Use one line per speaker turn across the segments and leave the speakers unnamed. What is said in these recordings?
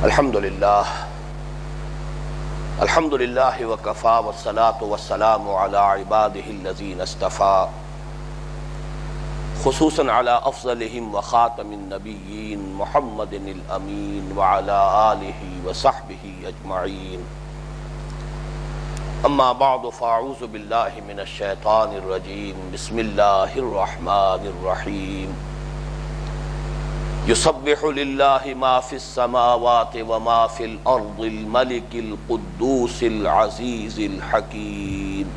الحمدللہ وکفا والصلاة والسلام علی عباده الذین اصطفى خصوصا علی افضلہم وخاتم النبیین محمد الامین وعلی آلہ وصحبہ اجمعین اما بعد فاعوذ باللہ من الشیطان الرجیم بسم اللہ الرحمن الرحیم یسبح للہ ما فی السماوات وما فی الارض الملک القدوس العزیز الحکیم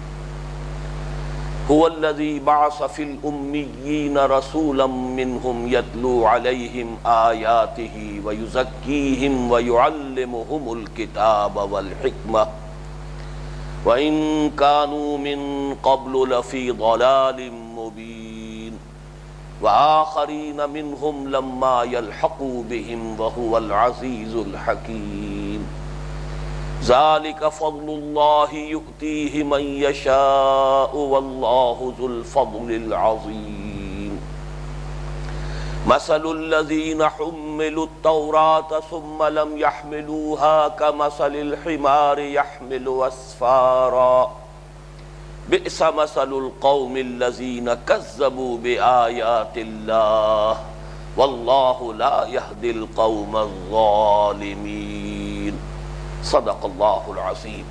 هو الذی بعث فی الامیین رسولا منہم یتلو علیہم آیاتہ ویزکیہم ویعلمہم الکتاب والحکمہ وَإِن كَانُوا مِن قَبْلُ لَفِي ضَلَالٍ مُبِينٍ وَآخَرِينَ مِنْهُمْ لَمَّا يَلْحَقُوا بِهِمْ وَهُوَ الْعَزِيزُ الْحَكِيمُ ذَلِكَ فَضْلُ اللَّهِ يُؤْتِيهِ مَن يَشَاءُ وَاللَّهُ ذُو الْفَضْلِ الْعَظِيمِ مَثَلُ الَّذِينَ حُمِّلُوا التَّوْرَاةَ ثُمَّ لَمْ يَحْمِلُوهَا كَمَثَلِ الْحِمَارِ يَحْمِلُ أَسْفَارًا بئس مثل القوم الذين كذبوا بآيات الله والله لا يهدي القوم الظالمين صدق الله العظيم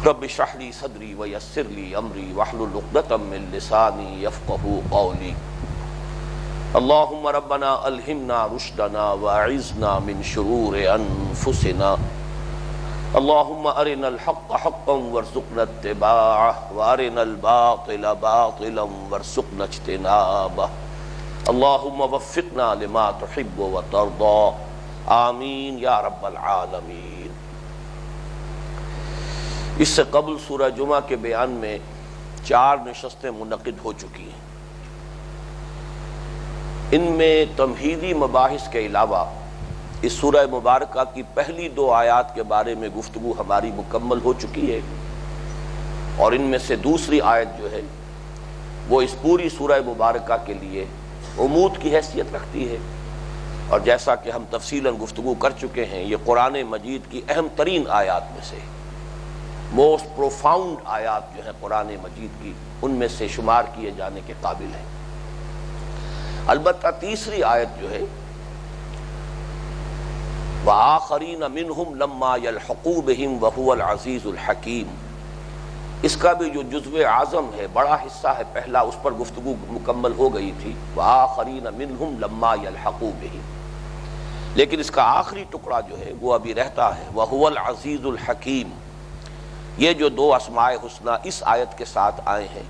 رب اشرح لي صدري ويسر لي أمري واحلل عقدة من لساني يفقهوا قولي اللهم ربنا ألهمنا رشدنا وأعذنا من شرور أنفسنا اللهم أرنا الحق حقا وارزقنا اتباعه وأرنا الباطل باطلا وارزقنا اجتنابه اللهم وفقنا لما تحب وترضى آمین یا رب العالمین۔ اس سے قبل سورہ جمعہ کے بیان میں 4 نشستیں منعقد ہو چکی ہیں۔ ان میں تمہیدی مباحث کے علاوہ اس سورہ مبارکہ کی پہلی 2 آیات کے بارے میں گفتگو ہماری مکمل ہو چکی ہے، اور ان میں سے دوسری آیت جو ہے وہ اس پوری سورہ مبارکہ کے لیے عمود کی حیثیت رکھتی ہے، اور جیسا کہ ہم تفصیلاً گفتگو کر چکے ہیں یہ قرآن مجید کی اہم ترین آیات میں سے موسٹ پروفاؤنڈ آیات جو ہیں قرآن مجید کی ان میں سے شمار کیے جانے کے قابل ہیں۔ البتہ تیسری آیت جو ہے وَآخَرِينَ مِنْهُمْ لَمَّا يَلْحَقُوا بِهِمْ وَهُوَ الْعَزِيزُ الْحَكِيمُ، اس کا بھی جو جزو اعظم ہے، بڑا حصہ ہے پہلا، اس پر گفتگو مکمل ہو گئی تھی وَآخَرِينَ مِنْهُمْ لَمَّا يَلْحَقُوا بِهِمْ، لیکن اس کا آخری ٹکڑا جو ہے وہ ابھی رہتا ہے وَهُوَ الْعَزِيزُ الْحَكِيمُ۔ یہ جو 2 اسماء حسنہ اس آیت کے ساتھ آئے ہیں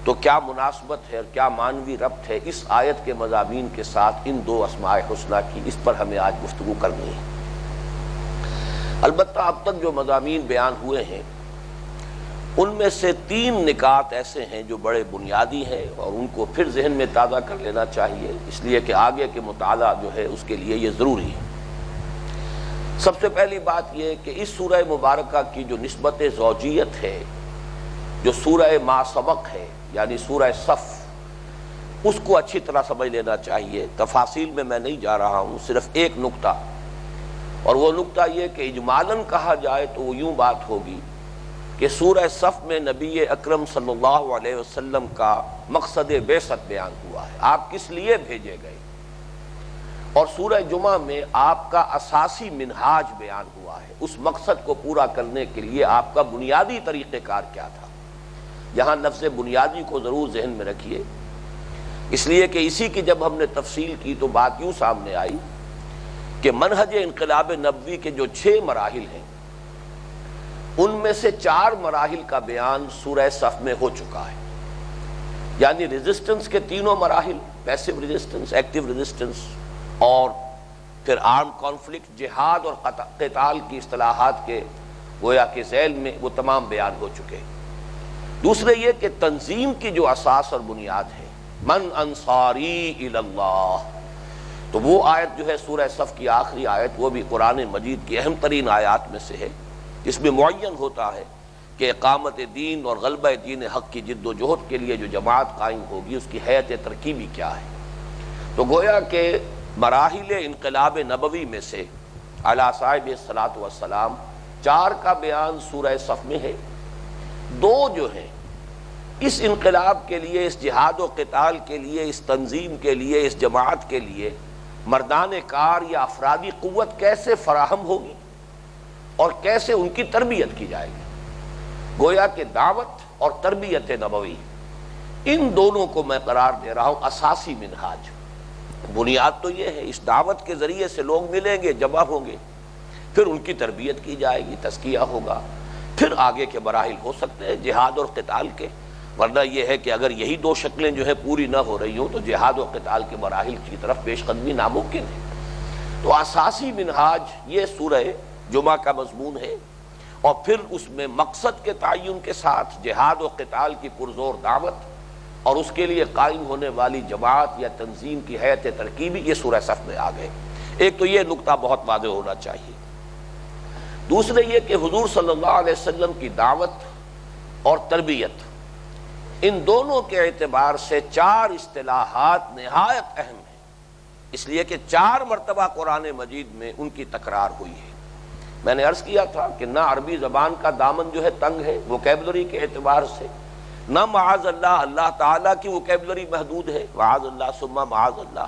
تو کیا مناسبت ہے اور کیا معنوی ربط ہے اس آیت کے مضامین کے ساتھ ان 2 اسماء حسنہ کی، اس پر ہمیں آج گفتگو کرنی ہے۔ البتہ اب تک جو مضامین بیان ہوئے ہیں ان میں سے 3 نکات ایسے ہیں جو بڑے بنیادی ہیں اور ان کو پھر ذہن میں تازہ کر لینا چاہیے، اس لیے کہ آگے کے مطالعہ جو ہے اس کے لیے یہ ضروری ہے۔ سب سے پہلی بات یہ کہ اس سورہ مبارکہ کی جو نسبت زوجیت ہے، جو سورہ ما سبق ہے یعنی سورہ صف، اس کو اچھی طرح سمجھ لینا چاہیے۔ تفاصیل میں نہیں جا رہا ہوں، صرف ایک نقطہ، اور وہ نقطہ یہ کہ اجمالاً کہا جائے تو وہ یوں بات ہوگی کہ سورہ صف میں نبی اکرم صلی اللہ علیہ وسلم کا مقصد بعثت بیان ہوا ہے، آپ کس لیے بھیجے گئے، اور سورہ جمعہ میں آپ کا اساسی منہاج بیان ہوا ہے، اس مقصد کو پورا کرنے کے لیے آپ کا بنیادی طریقہ کار کیا تھا۔ یہاں لفظ بنیادی کو ضرور ذہن میں رکھیے، اس لیے کہ اسی کی جب ہم نے تفصیل کی تو بات یوں سامنے آئی کہ منہج انقلاب نبوی کے جو 6 مراحل ہیں ان میں سے 4 مراحل کا بیان سورہ صف میں ہو چکا ہے، یعنی ریزسٹنس کے 3 مراحل، پیسو ریزسٹنس، ایکٹیو ریزسٹنس، اور پھر آرم کانفلکٹ، جہاد اور قتال کی اصطلاحات کے گویا کہ ذیل میں وہ تمام بیان ہو چکے۔ دوسرے یہ کہ تنظیم کی جو اساس اور بنیاد ہے، من انصاری الی اللہ، تو وہ آیت جو ہے سورہ صف کی آخری آیت وہ بھی قرآن مجید کی اہم ترین آیات میں سے ہے، جس میں معین ہوتا ہے کہ اقامت دین اور غلبہ دین حق کی جد و جہد کے لیے جو جماعت قائم ہوگی اس کی حیت ترکیبی کیا ہے۔ تو گویا کہ مراحل انقلاب نبوی میں سے علی صاحب الصلاۃ والسلام 4 کا بیان سورہ صف میں ہے. 2 جو ہیں اس انقلاب کے لیے، اس جہاد و قتال کے لیے، اس تنظیم کے لیے، اس جماعت کے لیے مردان کار یا افرادی قوت کیسے فراہم ہوگی اور کیسے ان کی تربیت کی جائے گی. گویا کہ دعوت اور تربیت نبوی، ان دونوں کو میں قرار دے رہا ہوں اساسی منہاج. بنیاد تو یہ ہے، اس دعوت کے ذریعے سے لوگ ملیں گے، جمع ہوں گے، پھر ان کی تربیت کی جائے گی، تزکیہ ہوگا، پھر آگے کے مراحل ہو سکتے ہیں جہاد اور قتال کے. ورنہ یہ ہے کہ اگر یہی 2 شکلیں جو ہے پوری نہ ہو رہی ہوں تو جہاد و قتال کے مراحل کی طرف پیش قدمی ناممکن ہے. تو اساسی منہاج یہ سورہ جمعہ کا مضمون ہے، اور پھر اس میں مقصد کے تعین کے ساتھ جہاد و قتال کی پرزور دعوت اور اس کے لیے قائم ہونے والی جماعت یا تنظیم کی ہیئت ترکیبی، یہ سورہ صف میں آ گئے. ایک تو یہ نقطہ بہت واضح ہونا چاہیے. دوسرے یہ کہ حضور صلی اللہ علیہ وسلم کی دعوت اور تربیت، ان دونوں کے اعتبار سے 4 اصطلاحات نہایت اہم ہیں، اس لیے کہ 4 مرتبہ قرآن مجید میں ان کی تکرار ہوئی ہے. میں نے عرض کیا تھا کہ نہ عربی زبان کا دامن جو ہے تنگ ہے ووکیبلری کے اعتبار سے، نہ معاذ اللہ اللہ تعالیٰ کی ووکیبلری محدود ہے، معاذ اللہ ثم معاذ اللہ.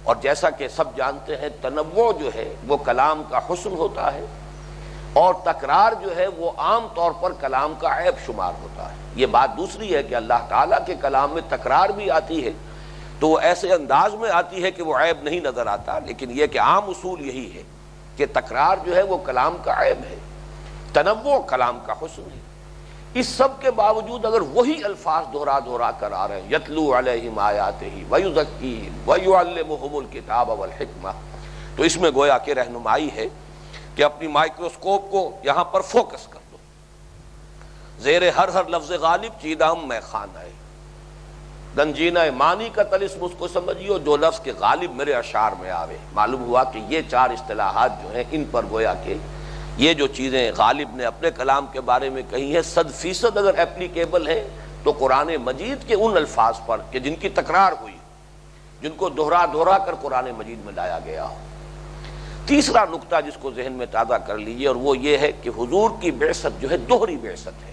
اور جیسا کہ سب جانتے ہیں تنوع جو ہے وہ کلام کا حسن ہوتا ہے، اور تکرار جو ہے وہ عام طور پر کلام کا عیب شمار ہوتا ہے. یہ بات دوسری ہے کہ اللہ تعالیٰ کے کلام میں تکرار بھی آتی ہے تو وہ ایسے انداز میں آتی ہے کہ وہ عیب نہیں نظر آتا، لیکن یہ کہ عام اصول یہی ہے کہ تکرار جو ہے وہ کلام کا عیب ہے، تنوع کلام کا حسن ہے. اس سب کے باوجود اگر وہی الفاظ دہرا دہرا کر آ رہے ہیں، یتلو علیہم آیاتہ ویزکیہم ویعلمہم الکتاب والحکمہ، تو اس میں گویا کہ رہنمائی ہے کہ اپنی مائکروسکوپ کو یہاں پر فوکس کر دو. زیر ہر لفظ غالب چیدم میں خانہ ہے، گنجینہ معنی کا طلسم اس کو سمجھیو جو لفظ کے غالب میرے اشعار میں آوے. معلوم ہوا کہ یہ 4 اصطلاحات جو ہیں ان پر گویا کہ یہ جو چیزیں غالب نے اپنے کلام کے بارے میں کہی ہیں 100% اگر اپلیکیبل ہیں تو قرآن مجید کے ان الفاظ پر کہ جن کی تکرار ہوئی، جن کو دہرا دہرا کر قرآن مجید میں لایا گیا ہو. تیسرا نقطہ جس کو ذہن میں تازہ کر لیجیے، اور وہ یہ ہے کہ حضور کی بعثت جو ہے دوہری بعثت ہے.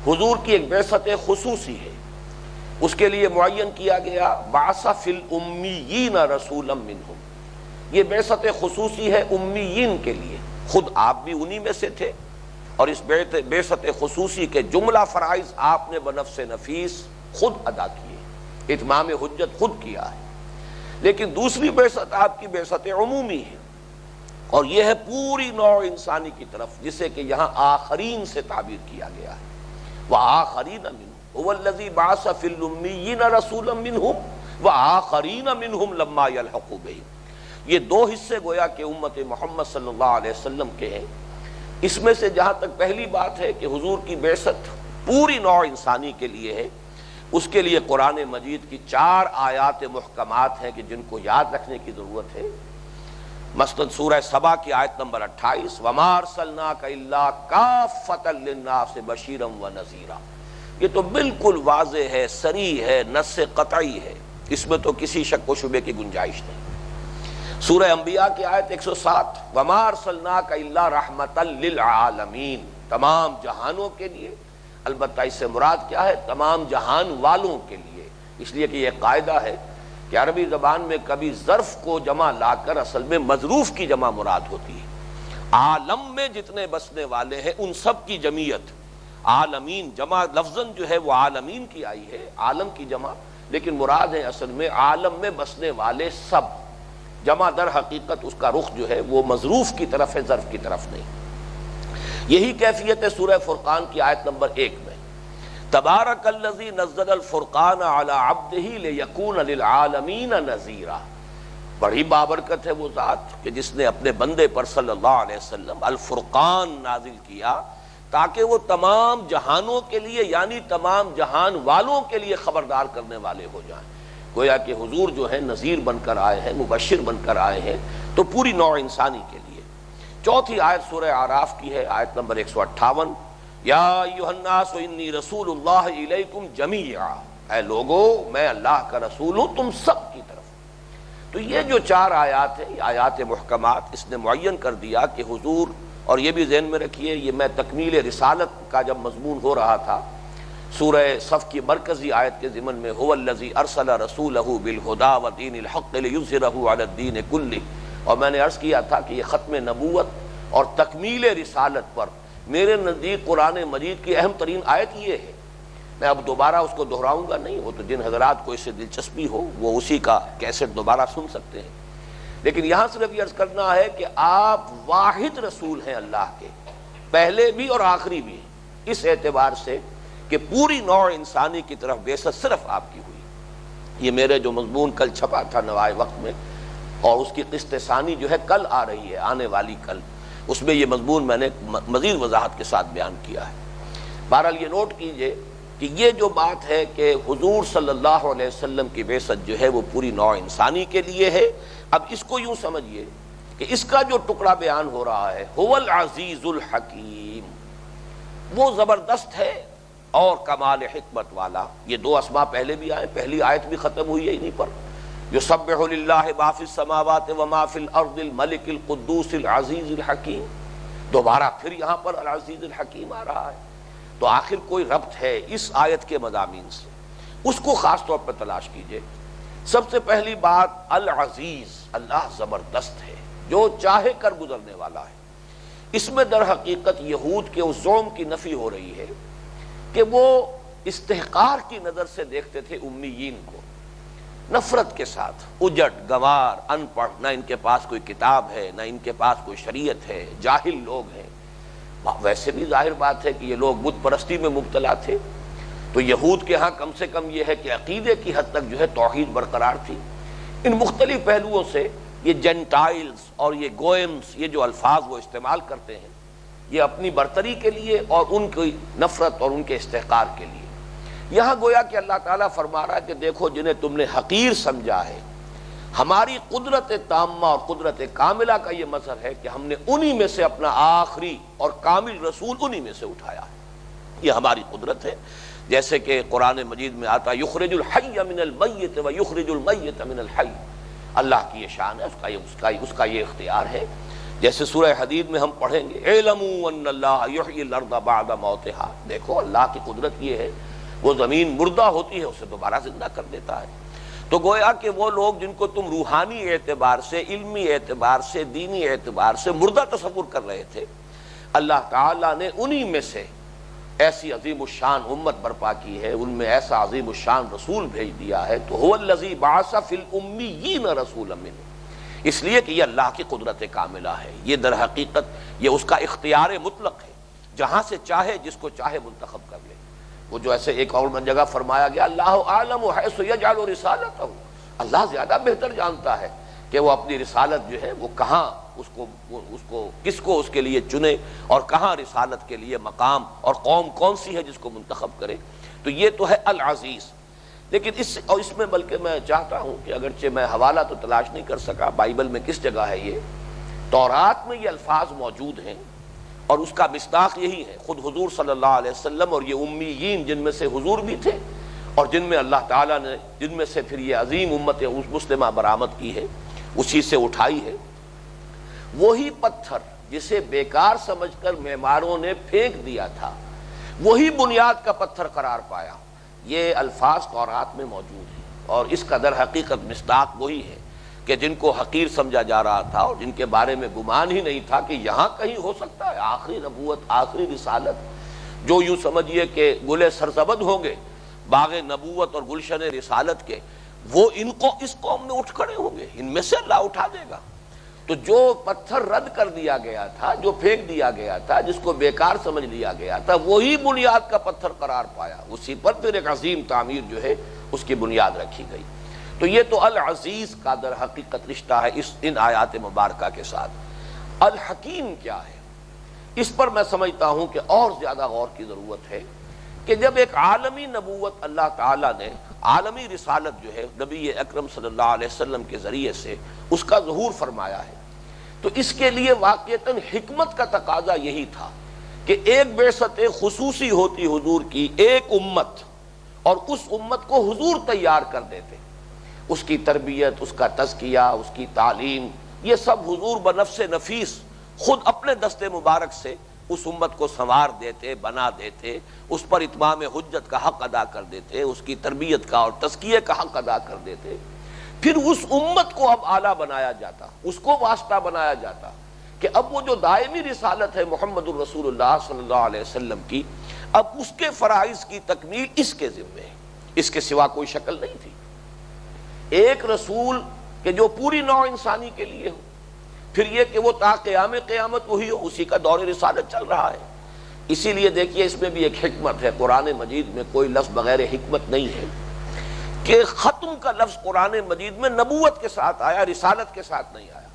حضور کی ایک بعثت خصوصی ہے، اس کے لیے معین کیا گیا بعث فی الامیین رسولا منہم. یہ بعثت خصوصی ہے امیین کے لیے، خود آپ بھی انہی میں سے تھے، اور اس بعثت خصوصی کے جملہ فرائض آپ نے بنفس نفیس خود ادا کیے، اتمام حجت خود کیا ہے. لیکن دوسری بعثت آپ کی بعثت عمومی ہے، اور یہ ہے پوری نوع انسانی کی طرف، جسے کہ یہاں آخرین سے تعبیر کیا گیا ہے. وآخرین منہم هو الذی بعث فی الامیین رسولا منہم وآخرین منہم لما یلحقوا بہم. یہ 2 حصے گویا کہ امت محمد صلی اللہ علیہ وسلم کے ہیں. اس میں سے جہاں تک پہلی بات ہے کہ حضور کی بعثت پوری نوع انسانی کے لیے ہے، اس کے لیے قرآن مجید کی 4 آیات محکمات ہیں کہ جن کو یاد رکھنے کی ضرورت ہے. مثلا سورہ سبا کی آیت نمبر 28، وَمَا أَرْسَلْنَاكَ إِلَّا كَافَّةً لِلنَّاسِ بَشِيرًا وَنَذِيرًا. یہ تو بالکل واضح ہے، صریح ہے، نص قطعی ہے، اس میں تو کسی شک و شبے کی گنجائش نہیں. سورہ انبیاء کی آیت 107، وَمَا أَرْسَلْنَاكَ إِلَّا رَحْمَةً لِلْعَالَمِينَ، تمام جہانوں کے لیے. البتہ اس سے مراد کیا ہے؟ تمام جہان والوں کے لیے. اس لیے کہ یہ قاعدہ ہے کہ عربی زبان میں کبھی ظرف کو جمع لا کر اصل میں مظروف کی جمع مراد ہوتی ہے. عالم میں جتنے بسنے والے ہیں ان سب کی جمعیت. عالمین جمع لفظاً جو ہے وہ عالمین کی آئی ہے، عالم کی جمع، لیکن مراد ہے اصل میں عالم میں بسنے والے سب. جمع در حقیقت اس کا رخ جو ہے وہ مظروف کی طرف ہے، ظرف کی طرف نہیں. یہی کیفیت ہے سورہ فرقان کی آیت نمبر 1 میں، تبارک الذی نزل الفرقان علی عبدہ لیکون للعالمین نذیرا. بڑی بابرکت ہے وہ ذات کہ جس نے اپنے بندے پر صلی اللہ علیہ وسلم الفرقان نازل کیا تاکہ وہ تمام جہانوں کے لیے، یعنی تمام جہان والوں کے لیے خبردار کرنے والے ہو جائیں. گویا کہ حضور جو ہیں نذیر بن کر آئے ہیں، مبشر بن کر آئے ہیں، تو پوری نوع انسانی کے لیے. چوتھی آیت سورہ اعراف کی ہے، آیت نمبر 158، یا ایھا الناس انی رسول اللہ الیکم جمیعا. اے لوگو میں اللہ کا رسول ہوں تم سب کی طرف. تو یہ جو 4 آیات ہیں، یہ آیات محکمات، اس نے معین کر دیا کہ حضور، اور یہ بھی ذہن میں رکھیے، یہ میں تکمیل رسالت کا جب مضمون ہو رہا تھا سورہ صف کی مرکزی آیت کے ضمن میں، هو الذی ارسل رسولہ بالہدی ودین الحق لیظہرہ علی الدین کلہ، اور میں نے عرض کیا تھا کہ یہ ختم نبوت اور تکمیل رسالت پر میرے نزدیک قرآن مجید کی اہم ترین آیت یہ ہے۔ میں اب دوبارہ اس کو دہراؤں گا نہیں، وہ تو جن حضرات کو اس سے دلچسپی ہو وہ اسی کا کیسٹ دوبارہ سن سکتے ہیں، لیکن یہاں صرف یہ عرض کرنا ہے کہ آپ واحد رسول ہیں اللہ کے، پہلے بھی اور آخری بھی، اس اعتبار سے کہ پوری نوع انسانی کی طرف بعثت صرف آپ کی ہوئی۔ یہ میرے جو مضمون کل چھپا تھا نوائے وقت میں، اور اس کی قسط ثانی جو ہے کل آ رہی ہے، آنے والی کل، اس میں یہ مضمون میں نے مزید وضاحت کے ساتھ بیان کیا ہے۔ بہرحال یہ نوٹ کیجئے کہ یہ جو بات ہے کہ حضور صلی اللہ علیہ وسلم کی بعثت جو ہے وہ پوری نوع انسانی کے لیے ہے۔ اب اس کو یوں سمجھیے کہ اس کا جو ٹکڑا بیان ہو رہا ہے، هو العزیز الحکیم، وہ زبردست ہے اور کمال حکمت والا۔ یہ 2 اسماء پہلے بھی آئے، پہلی آیت بھی ختم ہوئی ہے انہی پر، یسبح للہ ما فی السماوات وما فی الارض الملک القدوس العزیز الحکیم، دوبارہ پھر یہاں پر العزیز الحکیم آ رہا ہے۔ تو آخر کوئی ربط ہے اس آیت کے مضامین سے، اس کو خاص طور پر تلاش کیجئے۔ سب سے پہلی بات، العزیز، اللہ زبردست ہے، جو چاہے کر گزرنے والا ہے۔ اس میں در حقیقت یہود کے اس زعم کی نفی ہو رہی ہے کہ وہ استحقار کی نظر سے دیکھتے تھے امیین کو، نفرت کے ساتھ، اجڑ، گنوار، ان پڑھ، نہ ان کے پاس کوئی کتاب ہے، نہ ان کے پاس کوئی شریعت ہے، جاہل لوگ ہیں۔ ویسے بھی ظاہر بات ہے کہ یہ لوگ بت پرستی میں مبتلا تھے، تو یہود کے ہاں کم سے کم یہ ہے کہ عقیدے کی حد تک جو ہے توحید برقرار تھی۔ ان مختلف پہلوؤں سے یہ جینٹائلز اور یہ گوئمز، یہ جو الفاظ وہ استعمال کرتے ہیں، یہ اپنی برتری کے لیے اور ان کی نفرت اور ان کے استحقار کے لیے۔ یہاں گویا کہ اللہ تعالیٰ فرما رہا ہے کہ دیکھو جنہیں تم نے حقیر سمجھا ہے، ہماری قدرت تامہ اور قدرت کاملہ کا یہ مظہر ہے کہ ہم نے انہی میں سے اپنا آخری اور کامل رسول انہی میں سے اٹھایا ہے۔ یہ ہماری قدرت ہے، جیسے کہ قرآن مجید میں آتا یخرج الحی من المیت و یخرج المیت من الحی، اللہ کی یہ شان ہے، اس کا یہ اختیار ہے۔ جیسے سورہ حدید میں ہم پڑھیں گے اعلموا ان اللہ یحیی الارض بعد موتہا، دیکھو اللہ کی قدرت یہ ہے، وہ زمین مردہ ہوتی ہے اسے دوبارہ زندہ کر دیتا ہے۔ تو گویا کہ وہ لوگ جن کو تم روحانی اعتبار سے، علمی اعتبار سے، دینی اعتبار سے مردہ تصور کر رہے تھے، اللہ تعالیٰ نے انہی میں سے ایسی عظیم الشان امت برپا کی ہے، ان میں ایسا عظیم الشان رسول بھیج دیا ہے۔ تو هو الذی بعث فی الامیین رسولا منہم، اس لیے کہ یہ اللہ کی قدرت کاملہ ہے، یہ در حقیقت یہ اس کا اختیار مطلق ہے، جہاں سے چاہے جس کو چاہے منتخب کر لے۔ وہ جو ایسے ایک اور جگہ فرمایا گیا اللہ اعلم حیث یجعل رسالتہ، اللہ زیادہ بہتر جانتا ہے کہ وہ اپنی رسالت جو ہے وہ کہاں اس کو کس کو اس کے لیے چنے، اور کہاں رسالت کے لیے مقام اور قوم کون سی ہے جس کو منتخب کرے۔ تو یہ تو ہے العزیز۔ لیکن اس میں بلکہ میں چاہتا ہوں کہ اگرچہ میں حوالہ تو تلاش نہیں کر سکا بائبل میں کس جگہ ہے، یہ تورات میں یہ الفاظ موجود ہیں، اور اس کا مصداق یہی ہے، خود حضور صلی اللہ علیہ وسلم اور یہ امیین جن میں سے حضور بھی تھے، اور جن میں اللہ تعالیٰ نے جن میں سے پھر یہ عظیم امت مسلمہ برآمد کی ہے، اسی سے اٹھائی ہے۔ وہی پتھر جسے بیکار سمجھ کر معماروں نے پھینک دیا تھا، وہی بنیاد کا پتھر قرار پایا۔ یہ الفاظ تورات میں موجود ہیں، اور اس کا در حقیقت مصداق وہی ہے کہ جن کو حقیر سمجھا جا رہا تھا اور جن کے بارے میں گمان ہی نہیں تھا کہ یہاں کہیں ہو سکتا ہے آخری نبوت، آخری رسالت، جو یوں سمجھیے کہ گلے سرسبد ہوں گے باغ نبوت اور گلشن رسالت کے، وہ اس قوم میں اٹھ کھڑے ہوں گے، ان میں سے اللہ اٹھا دے گا۔ تو جو پتھر رد کر دیا گیا تھا، جو پھینک دیا گیا تھا، جس کو بیکار سمجھ لیا گیا تھا، وہی بنیاد کا پتھر قرار پایا، اسی پر پھر ایک عظیم تعمیر جو ہے اس کی بنیاد رکھی گئی۔ تو یہ تو العزیز کا در حقیقت رشتہ ہے ان آیات مبارکہ کے ساتھ۔ الحکیم کیا ہے، اس پر میں سمجھتا ہوں کہ اور زیادہ غور کی ضرورت ہے کہ جب ایک عالمی نبوت اللہ تعالیٰ نے، عالمی رسالت جو ہے نبی اکرم صلی اللہ علیہ وسلم کے ذریعے سے اس کا ظہور فرمایا ہے، تو اس کے لیے واقعتاً حکمت کا تقاضا یہی تھا کہ ایک بعثت خصوصی ہوتی حضور کی، ایک امت، اور اس امت کو حضور تیار کر دیتے۔ اس کی تربیت، اس کا تزکیہ، اس کی تعلیم، یہ سب حضور بنفس نفیس خود اپنے دست مبارک سے اس امت کو سنوار دیتے، بنا دیتے، اس پر اتمام حجت کا حق ادا کر دیتے، اس کی تربیت کا اور تزکیے کا حق ادا کر دیتے۔ پھر اس امت کو اب اعلیٰ بنایا جاتا، اس کو واسطہ بنایا جاتا کہ اب وہ جو دائمی رسالت ہے محمد الرسول اللہ صلی اللہ علیہ وسلم کی، اب اس کے فرائض کی تکمیل اس کے ذمہ ہے، اس کے سوا کوئی شکل نہیں تھی۔ ایک رسول کہ جو پوری نوع انسانی کے لیے ہو، پھر یہ کہ وہ تا قیامت وہی ہو، اسی کا دور رسالت چل رہا ہے۔ اسی لیے دیکھیے اس میں بھی ایک حکمت ہے، قرآن مجید میں کوئی لفظ بغیر حکمت نہیں ہے کہ ختم کا لفظ قرآن مجید میں نبوت کے ساتھ آیا، رسالت کے ساتھ نہیں آیا،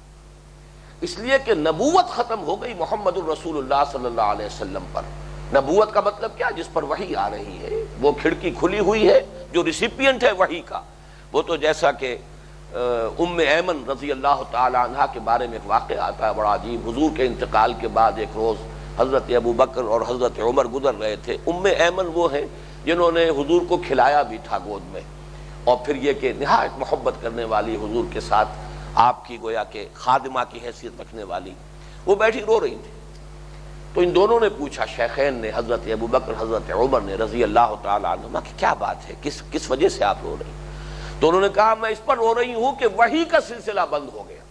اس لیے کہ نبوت ختم ہو گئی محمد الرسول اللہ صلی اللہ علیہ وسلم پر۔ نبوت کا مطلب کیا؟ جس پر وحی آ رہی ہے، وہ کھڑکی کھلی ہوئی ہے، جو ریسیپینٹ ہے وحی کا۔ وہ تو جیسا کہ ام ایمن رضی اللہ تعالی عنہا کے بارے میں ایک واقعہ آتا ہے بڑا عجیب۔ حضور کے انتقال کے بعد ایک روز حضرت ابو بکر اور حضرت عمر گزر رہے تھے۔ ام ایمن وہ ہیں جنہوں نے حضور کو کھلایا بھی تھا گود میں، اور پھر یہ کہ نہایت محبت کرنے والی، حضور کے ساتھ آپ کی گویا کہ خادمہ کی حیثیت رکھنے والی، وہ بیٹھی رو رہی تھی۔ تو ان دونوں نے پوچھا، شیخین نے، حضرت ابو بکر حضرت عمر نے رضی اللہ تعالی عنہما، کہ کیا بات ہے، کس وجہ سے آپ رو رہی ہیں؟ تو انہوں نے کہا میں اس پر رو رہی ہوں کہ وحی کا سلسلہ بند ہو گیا۔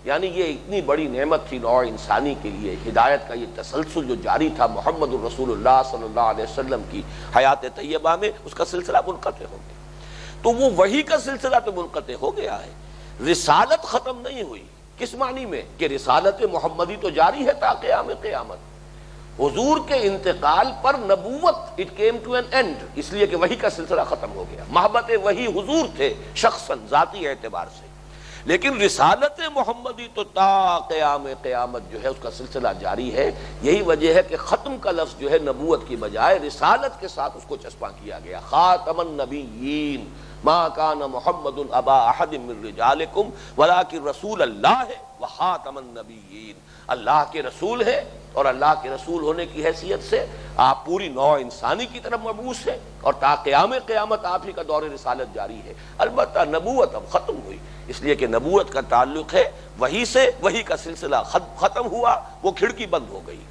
یعنی یہ اتنی بڑی نعمت تھی نوع انسانی کے لیے، ہدایت کا یہ تسلسل جو جاری تھا محمد الرسول اللہ صلی اللہ علیہ وسلم کی حیات طیبہ میں، اس کا سلسلہ منقطع ہو گیا۔ تو وہ وحی کا سلسلہ تو منقطع ہو گیا ہے، رسالت ختم نہیں ہوئی۔ کس معنی میں؟ کہ رسالت محمدی تو جاری ہے تا قیامت۔ حضور کے انتقال پر نبوت it came to an end, اس لیے کہ وحی کا سلسلہ ختم ہو گیا۔ محبت وحی حضور تھے شخصاً ذاتی اعتبار سے، لیکن رسالت محمدی تو تا قیامت جو ہے اس کا سلسلہ جاری ہے۔ یہی وجہ ہے کہ ختم کا لفظ جو ہے نبوت کی بجائے رسالت کے ساتھ اس کو چسپاں کیا گیا۔ خاتم النبیین ما کان محمد ابا احد من رجالکم ولکن رسول اللہ وخاتم النبیین، اللہ کے رسول ہے، اور اللہ کے رسول ہونے کی حیثیت سے آپ پوری نوع انسانی کی طرف مبعوث ہیں، اور تا قیامت آپ ہی کا دور رسالت جاری ہے۔ البتہ نبوت اب ختم ہوئی، اس لیے کہ نبوت کا تعلق ہے وحی سے، وحی کا سلسلہ ختم ہوا، وہ کھڑکی بند ہو گئی۔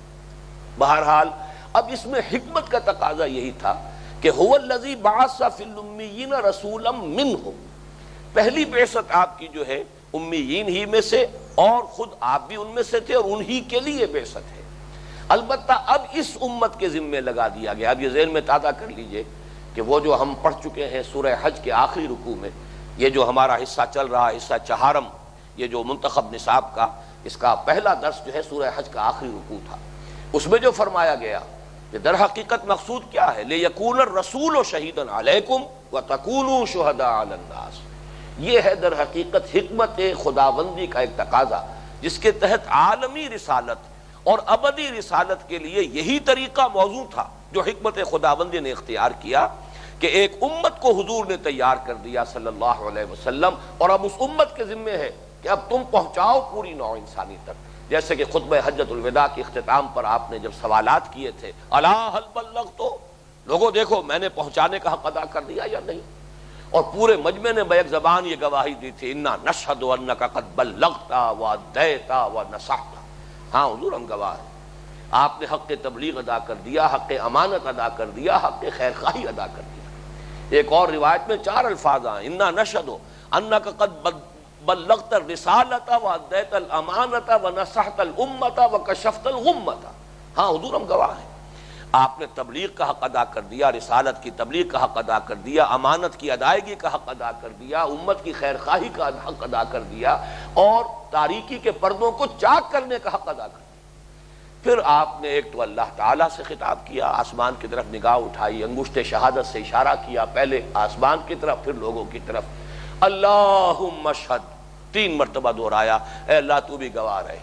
بہرحال اب اس میں حکمت کا تقاضا یہی تھا کہ هو الذی بعث فی الامیین رسولا منہم، پہلی بعثت آپ کی جو ہے امیین ہی میں سے، اور خود آپ بھی ان میں سے تھے، اور انہی کے لیے بعثت ہے۔ البتہ اب اس امت کے ذمے لگا دیا گیا۔ اب یہ ذہن میں تازہ کر لیجئے کہ وہ جو ہم پڑھ چکے ہیں سورہ حج کے آخری رکوع میں، یہ جو ہمارا حصہ چل رہا ہے، حصہ چہارم، یہ جو منتخب نصاب کا، اس کا پہلا درس جو ہے سورہ حج کا آخری رکوع تھا۔ اس میں جو فرمایا گیا کہ در حقیقت مقصود کیا ہے، لِيَكُونَ الرَّسُولُ شَهِيدًا عَلَيْكُمْ وَتَكُونُوا شُهَدَاءَ عَلَى النَّاسِ، یہ ہے در حقیقت حکمت خداوندی کا ایک تقاضا، جس کے تحت عالمی رسالت اور ابدی رسالت کے لیے یہی طریقہ موزوں تھا جو حکمت خداوندی نے اختیار کیا، کہ ایک امت کو حضور نے تیار کر دیا صلی اللہ علیہ وسلم، اور اب اس امت کے ذمے ہے کہ اب تم پہنچاؤ پوری نوع انسانی تک۔ جیسے کہ خطبہ حجۃ الوداع کے اختتام پر آپ نے جب سوالات کیے تھے، الا هل بلغت، لوگوں دیکھو میں نے پہنچانے کا حق ادا کر دیا یا نہیں، اور پورے مجمع نے بیک زبان یہ گواہی دی تھی، انا نشہد انک قد بلغت وادیت ونصحت، ہاں حضور ہم گواہ ہیں، آپ نے حق تبلیغ ادا کر دیا، حق امانت ادا کر دیا، حق خیر خواہی ادا کر دیا۔ ایک اور روایت میں 4 الفاظ ہیں، انا نشہد انک قد بلغت الرسالۃ وادیت الامانۃ ونصحت الامۃ وکشفت الغمۃ، ہاں حضور ہم گواہ ہیں، آپ نے تبلیغ کا حق ادا کر دیا، رسالت کی تبلیغ کا حق ادا کر دیا، امانت کی ادائیگی کا حق ادا کر دیا، امت کی خیر خواہی کا حق ادا کر دیا، اور تاریکی کے پردوں کو چاک کرنے کا حق ادا کر دیا۔ پھر آپ نے ایک تو اللہ تعالیٰ سے خطاب کیا، آسمان کی طرف نگاہ اٹھائی، انگشت شہادت سے اشارہ کیا، پہلے آسمان کی طرف پھر لوگوں کی طرف، اللہم اشہد 3 مرتبہ دہرایا، اے اللہ تو بھی گواہ رہے،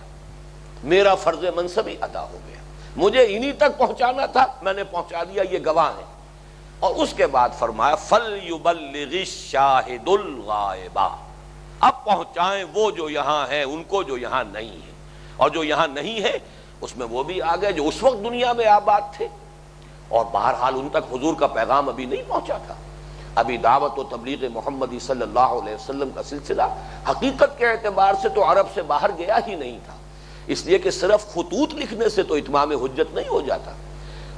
میرا فرض منصبی ادا ہو گیا، مجھے انہی تک پہنچانا تھا، میں نے پہنچا دیا، یہ گواہ ہیں۔ اور اس کے بعد فرمایا فَلْيُبَلِّغِ الشَّاهِدُ الْغَائِبَ، اب پہنچائیں وہ جو یہاں ہیں ان کو جو یہاں نہیں ہے، اور جو یہاں نہیں ہے اس میں وہ بھی آ گئے جو اس وقت دنیا میں آباد تھے، اور بہرحال ان تک حضور کا پیغام ابھی نہیں پہنچا تھا۔ ابھی دعوت و تبلیغ محمدی صلی اللہ علیہ وسلم کا سلسلہ حقیقت کے اعتبار سے تو عرب سے باہر گیا ہی نہیں تھا، اس لیے کہ صرف خطوط لکھنے سے تو اتمام حجت نہیں ہو جاتا۔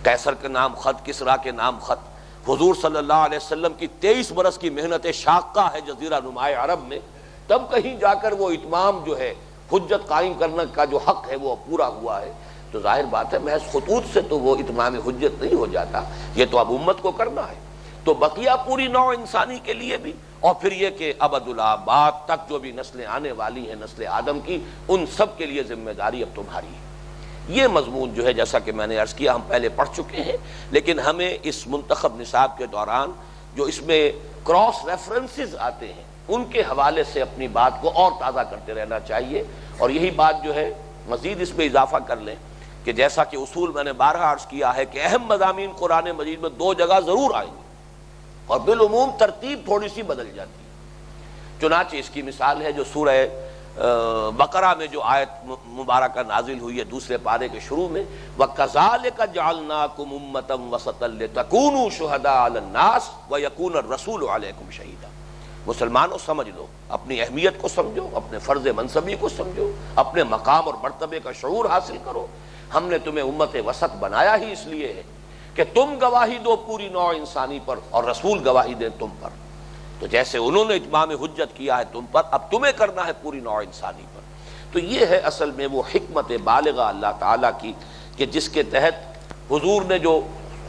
قیصر کے نام خط، کسریٰ کے نام خط، حضور صلی اللہ علیہ وسلم کی 23 برس کی محنت شاقہ ہے جزیرہ نماء عرب میں، تب کہیں جا کر وہ اتمام جو ہے حجت قائم کرنے کا جو حق ہے وہ پورا ہوا ہے۔ تو ظاہر بات ہے محض خطوط سے تو وہ اتمام حجت نہیں ہو جاتا، یہ تو اب امت کو کرنا ہے۔ تو بقیہ پوری نوع انسانی کے لیے بھی، اور پھر یہ کہ ابد الآباد تک جو بھی نسلیں آنے والی ہیں نسل آدم کی، ان سب کے لیے ذمہ داری اب تمہاری ہے۔ یہ مضمون جو ہے جیسا کہ میں نے عرض کیا ہم پہلے پڑھ چکے ہیں، لیکن ہمیں اس منتخب نصاب کے دوران جو اس میں کراس ریفرنسز آتے ہیں ان کے حوالے سے اپنی بات کو اور تازہ کرتے رہنا چاہیے۔ اور یہی بات جو ہے مزید اس میں اضافہ کر لیں کہ جیسا کہ اصول میں نے بارہا عرض کیا ہے کہ اہم مضامین قرآن مجید میں 2 جگہ ضرور آئیں گے، اور بالعموم ترتیب تھوڑی سی بدل جاتی ہے۔ چنانچہ اس کی مثال ہے جو سورہ بقرہ میں جو آیت مبارکہ نازل ہوئی ہے دوسرے پارے کے شروع میں، وَكَذَلِكَ جَعَلْنَاكُمْ أُمَّةً وَسَطًا لِتَكُونُوا شُهَدَاءَ عَلَى النَّاسِ وَيَكُونَ الرَّسُولُ عَلَيْكُمْ شَهِيدًا۔ مسلمانوں سمجھ لو، اپنی اہمیت کو سمجھو، اپنے فرض منصبی کو سمجھو، اپنے مقام اور مرتبے کا شعور حاصل کرو۔ ہم نے تمہیں امت وسط بنایا ہی اس لیے ہے کہ تم گواہی دو پوری نوع انسانی پر اور رسول گواہی دیں تم پر۔ تو جیسے انہوں نے اتمام حجت کیا ہے تم پر، اب تمہیں کرنا ہے پوری نوع انسانی پر۔ تو یہ ہے اصل میں وہ حکمت بالغہ اللہ تعالیٰ کی کہ جس کے تحت حضور نے جو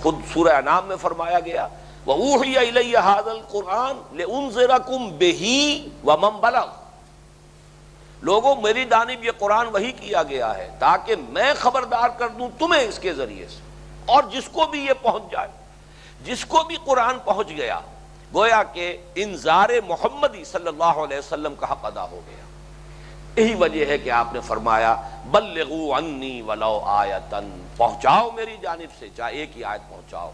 خود سورہ انعام میں فرمایا گیا وَأُوحِيَ إِلَيَّ هَذَا الْقُرْآنُ لِأُنذِرَكُم بِهِ وَمَن بَلَغَ، لوگوں میری جانب یہ قرآن وحی کیا گیا ہے تاکہ میں خبردار کر دوں تمہیں اس کے ذریعے سے، اور جس کو بھی یہ پہنچ جائے، جس کو بھی قرآن پہنچ گیا، گویا کہ انذار محمدی صلی اللہ علیہ وسلم کا حق ادا ہو گیا۔ یہی وجہ ہے کہ آپ نے فرمایا بلغوا عنی ولو آیۃ، پہنچاؤ میری جانب سے چاہے ایک ہی آیت پہنچاؤ۔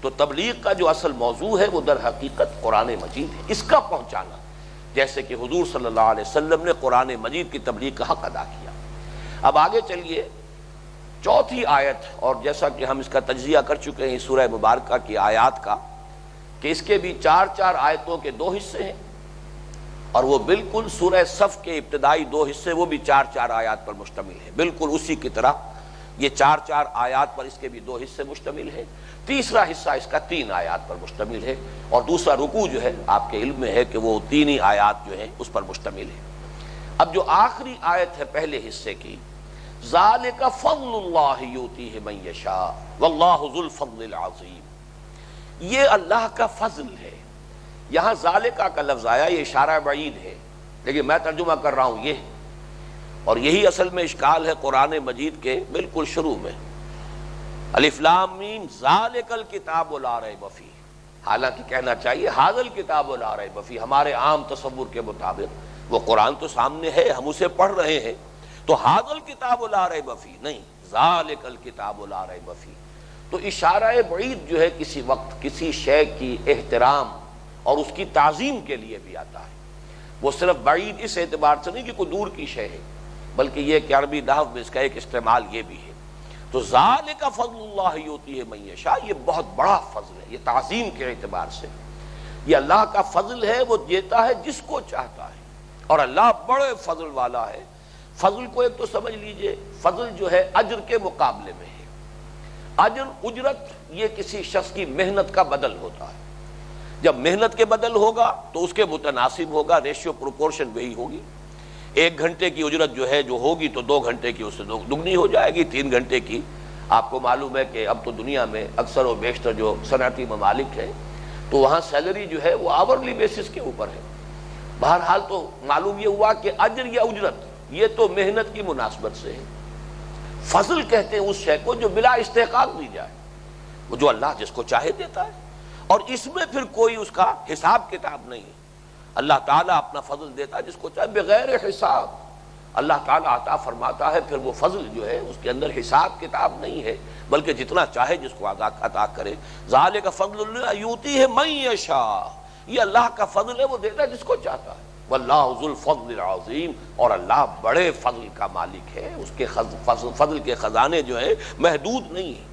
تو تبلیغ کا جو اصل موضوع ہے وہ در حقیقت قرآن مجید ہے، اس کا پہنچانا، جیسے کہ حضور صلی اللہ علیہ وسلم نے قرآن مجید کی تبلیغ کا حق ادا کیا۔ اب آگے چلیے چوتھی آیت، اور جیسا کہ ہم اس کا تجزیہ کر چکے ہیں سورہ مبارکہ کی آیات کا کہ اس کے بھی 4 آیتوں کے 2 حصے ہیں، اور وہ بالکل سورہ صف کے ابتدائی 2 حصے وہ بھی 4 آیات پر مشتمل ہے، بالکل اسی کی طرح یہ 4 آیات پر اس کے بھی 2 حصے مشتمل ہیں۔ تیسرا حصہ اس کا 3 آیات پر مشتمل ہے، اور دوسرا رکوع جو ہے آپ کے علم میں ہے کہ وہ 3 ہی آیات جو ہیں اس پر مشتمل ہے۔ اب جو آخری آیت ہے پہلے حصے کی، ذالک فضل اللہ یؤتیہ من یشاء واللہ ذو الفضل العظیم، یہ اللہ کا فضل ہے۔ یہاں ذالکہ کا لفظ آیا، یہ اشارہ بعید ہے، لیکن میں ترجمہ کر رہا ہوں یہ، اور یہی اصل میں اشکال ہے قرآن مجید کے بالکل شروع میں، الف لام میم ذالک الکتاب لا ریب فیہ، حالانکہ کہنا چاہیے ھذا الکتاب لا ریب فیہ، ہمارے عام تصور کے مطابق وہ قرآن تو سامنے ہے، ہم اسے پڑھ رہے ہیں، تو ھذا الکتاب لا ریب فیہ نہیں، ذالک الکتاب لا ریب فیہ۔ تو اشارہ بعید جو ہے کسی وقت کسی شے کی احترام اور اس کی تعظیم کے لیے بھی آتا ہے، وہ صرف بعید اس اعتبار سے نہیں کہ کوئی دور کی شے ہے، بلکہ یہ کہ عربی نحو میں اس کا ایک استعمال یہ بھی ہے۔ تو ذالک فضل اللہ یؤتیہ من یشاء، یہ بہت بڑا فضل ہے، یہ تعظیم کے اعتبار سے یہ اللہ کا فضل ہے، وہ دیتا ہے جس کو چاہتا ہے، اور اللہ بڑے فضل والا ہے۔ فضل کو ایک تو سمجھ لیجئے، فضل جو ہے اجر کے مقابلے میں ہے، اجر اجرت یہ کسی شخص کی محنت کا بدل ہوتا ہے، جب محنت کے بدل ہوگا تو اس کے متناسب ہوگا، ریشیو پروپورشن وہی ہوگی۔ 1 گھنٹے کی اجرت جو ہے جو ہوگی تو 2 گھنٹے کی اس سے دگنی ہو جائے گی، 3 گھنٹے کی۔ آپ کو معلوم ہے کہ اب تو دنیا میں اکثر و بیشتر جو صنعتی ممالک ہیں تو وہاں سیلری جو ہے وہ آورلی بیسس کے اوپر ہے۔ بہرحال تو معلوم یہ ہوا کہ اجر یا اجرت یہ تو محنت کی مناسبت سے ہے۔ فضل کہتے ہیں اس شے کو جو بلا استحقاق دی جائے، وہ جو اللہ جس کو چاہے دیتا ہے، اور اس میں پھر کوئی اس کا حساب کتاب نہیں ہے۔ اللہ تعالیٰ اپنا فضل دیتا ہے جس کو چاہے بغیر حساب، اللہ تعالیٰ عطا فرماتا ہے، پھر وہ فضل جو ہے اس کے اندر حساب کتاب نہیں ہے، بلکہ جتنا چاہے جس کو عطا کرے۔ ذالک فضل اللہ یؤتیہ من یشاء، یہ اللہ کا فضل ہے، وہ دیتا ہے جس کو چاہتا ہے۔ واللہ ذو الفضل العظیم، اور اللہ بڑے فضل کا مالک ہے، اس کے فضل کے خزانے جو ہیں محدود نہیں ہیں۔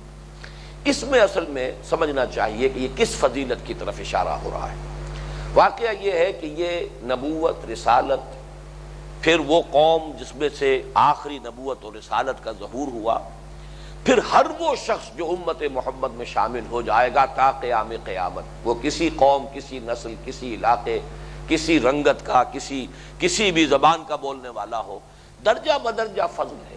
اس میں اصل میں سمجھنا چاہیے کہ یہ کس فضیلت کی طرف اشارہ ہو رہا ہے۔ واقعہ یہ ہے کہ یہ نبوت، رسالت، پھر وہ قوم جس میں سے آخری نبوت اور رسالت کا ظہور ہوا، پھر ہر وہ شخص جو امت محمد میں شامل ہو جائے گا تا قیام قیامت، وہ کسی قوم، کسی نسل، کسی علاقے، کسی رنگت کا، کسی بھی زبان کا بولنے والا ہو، درجہ بدرجہ فضل ہے۔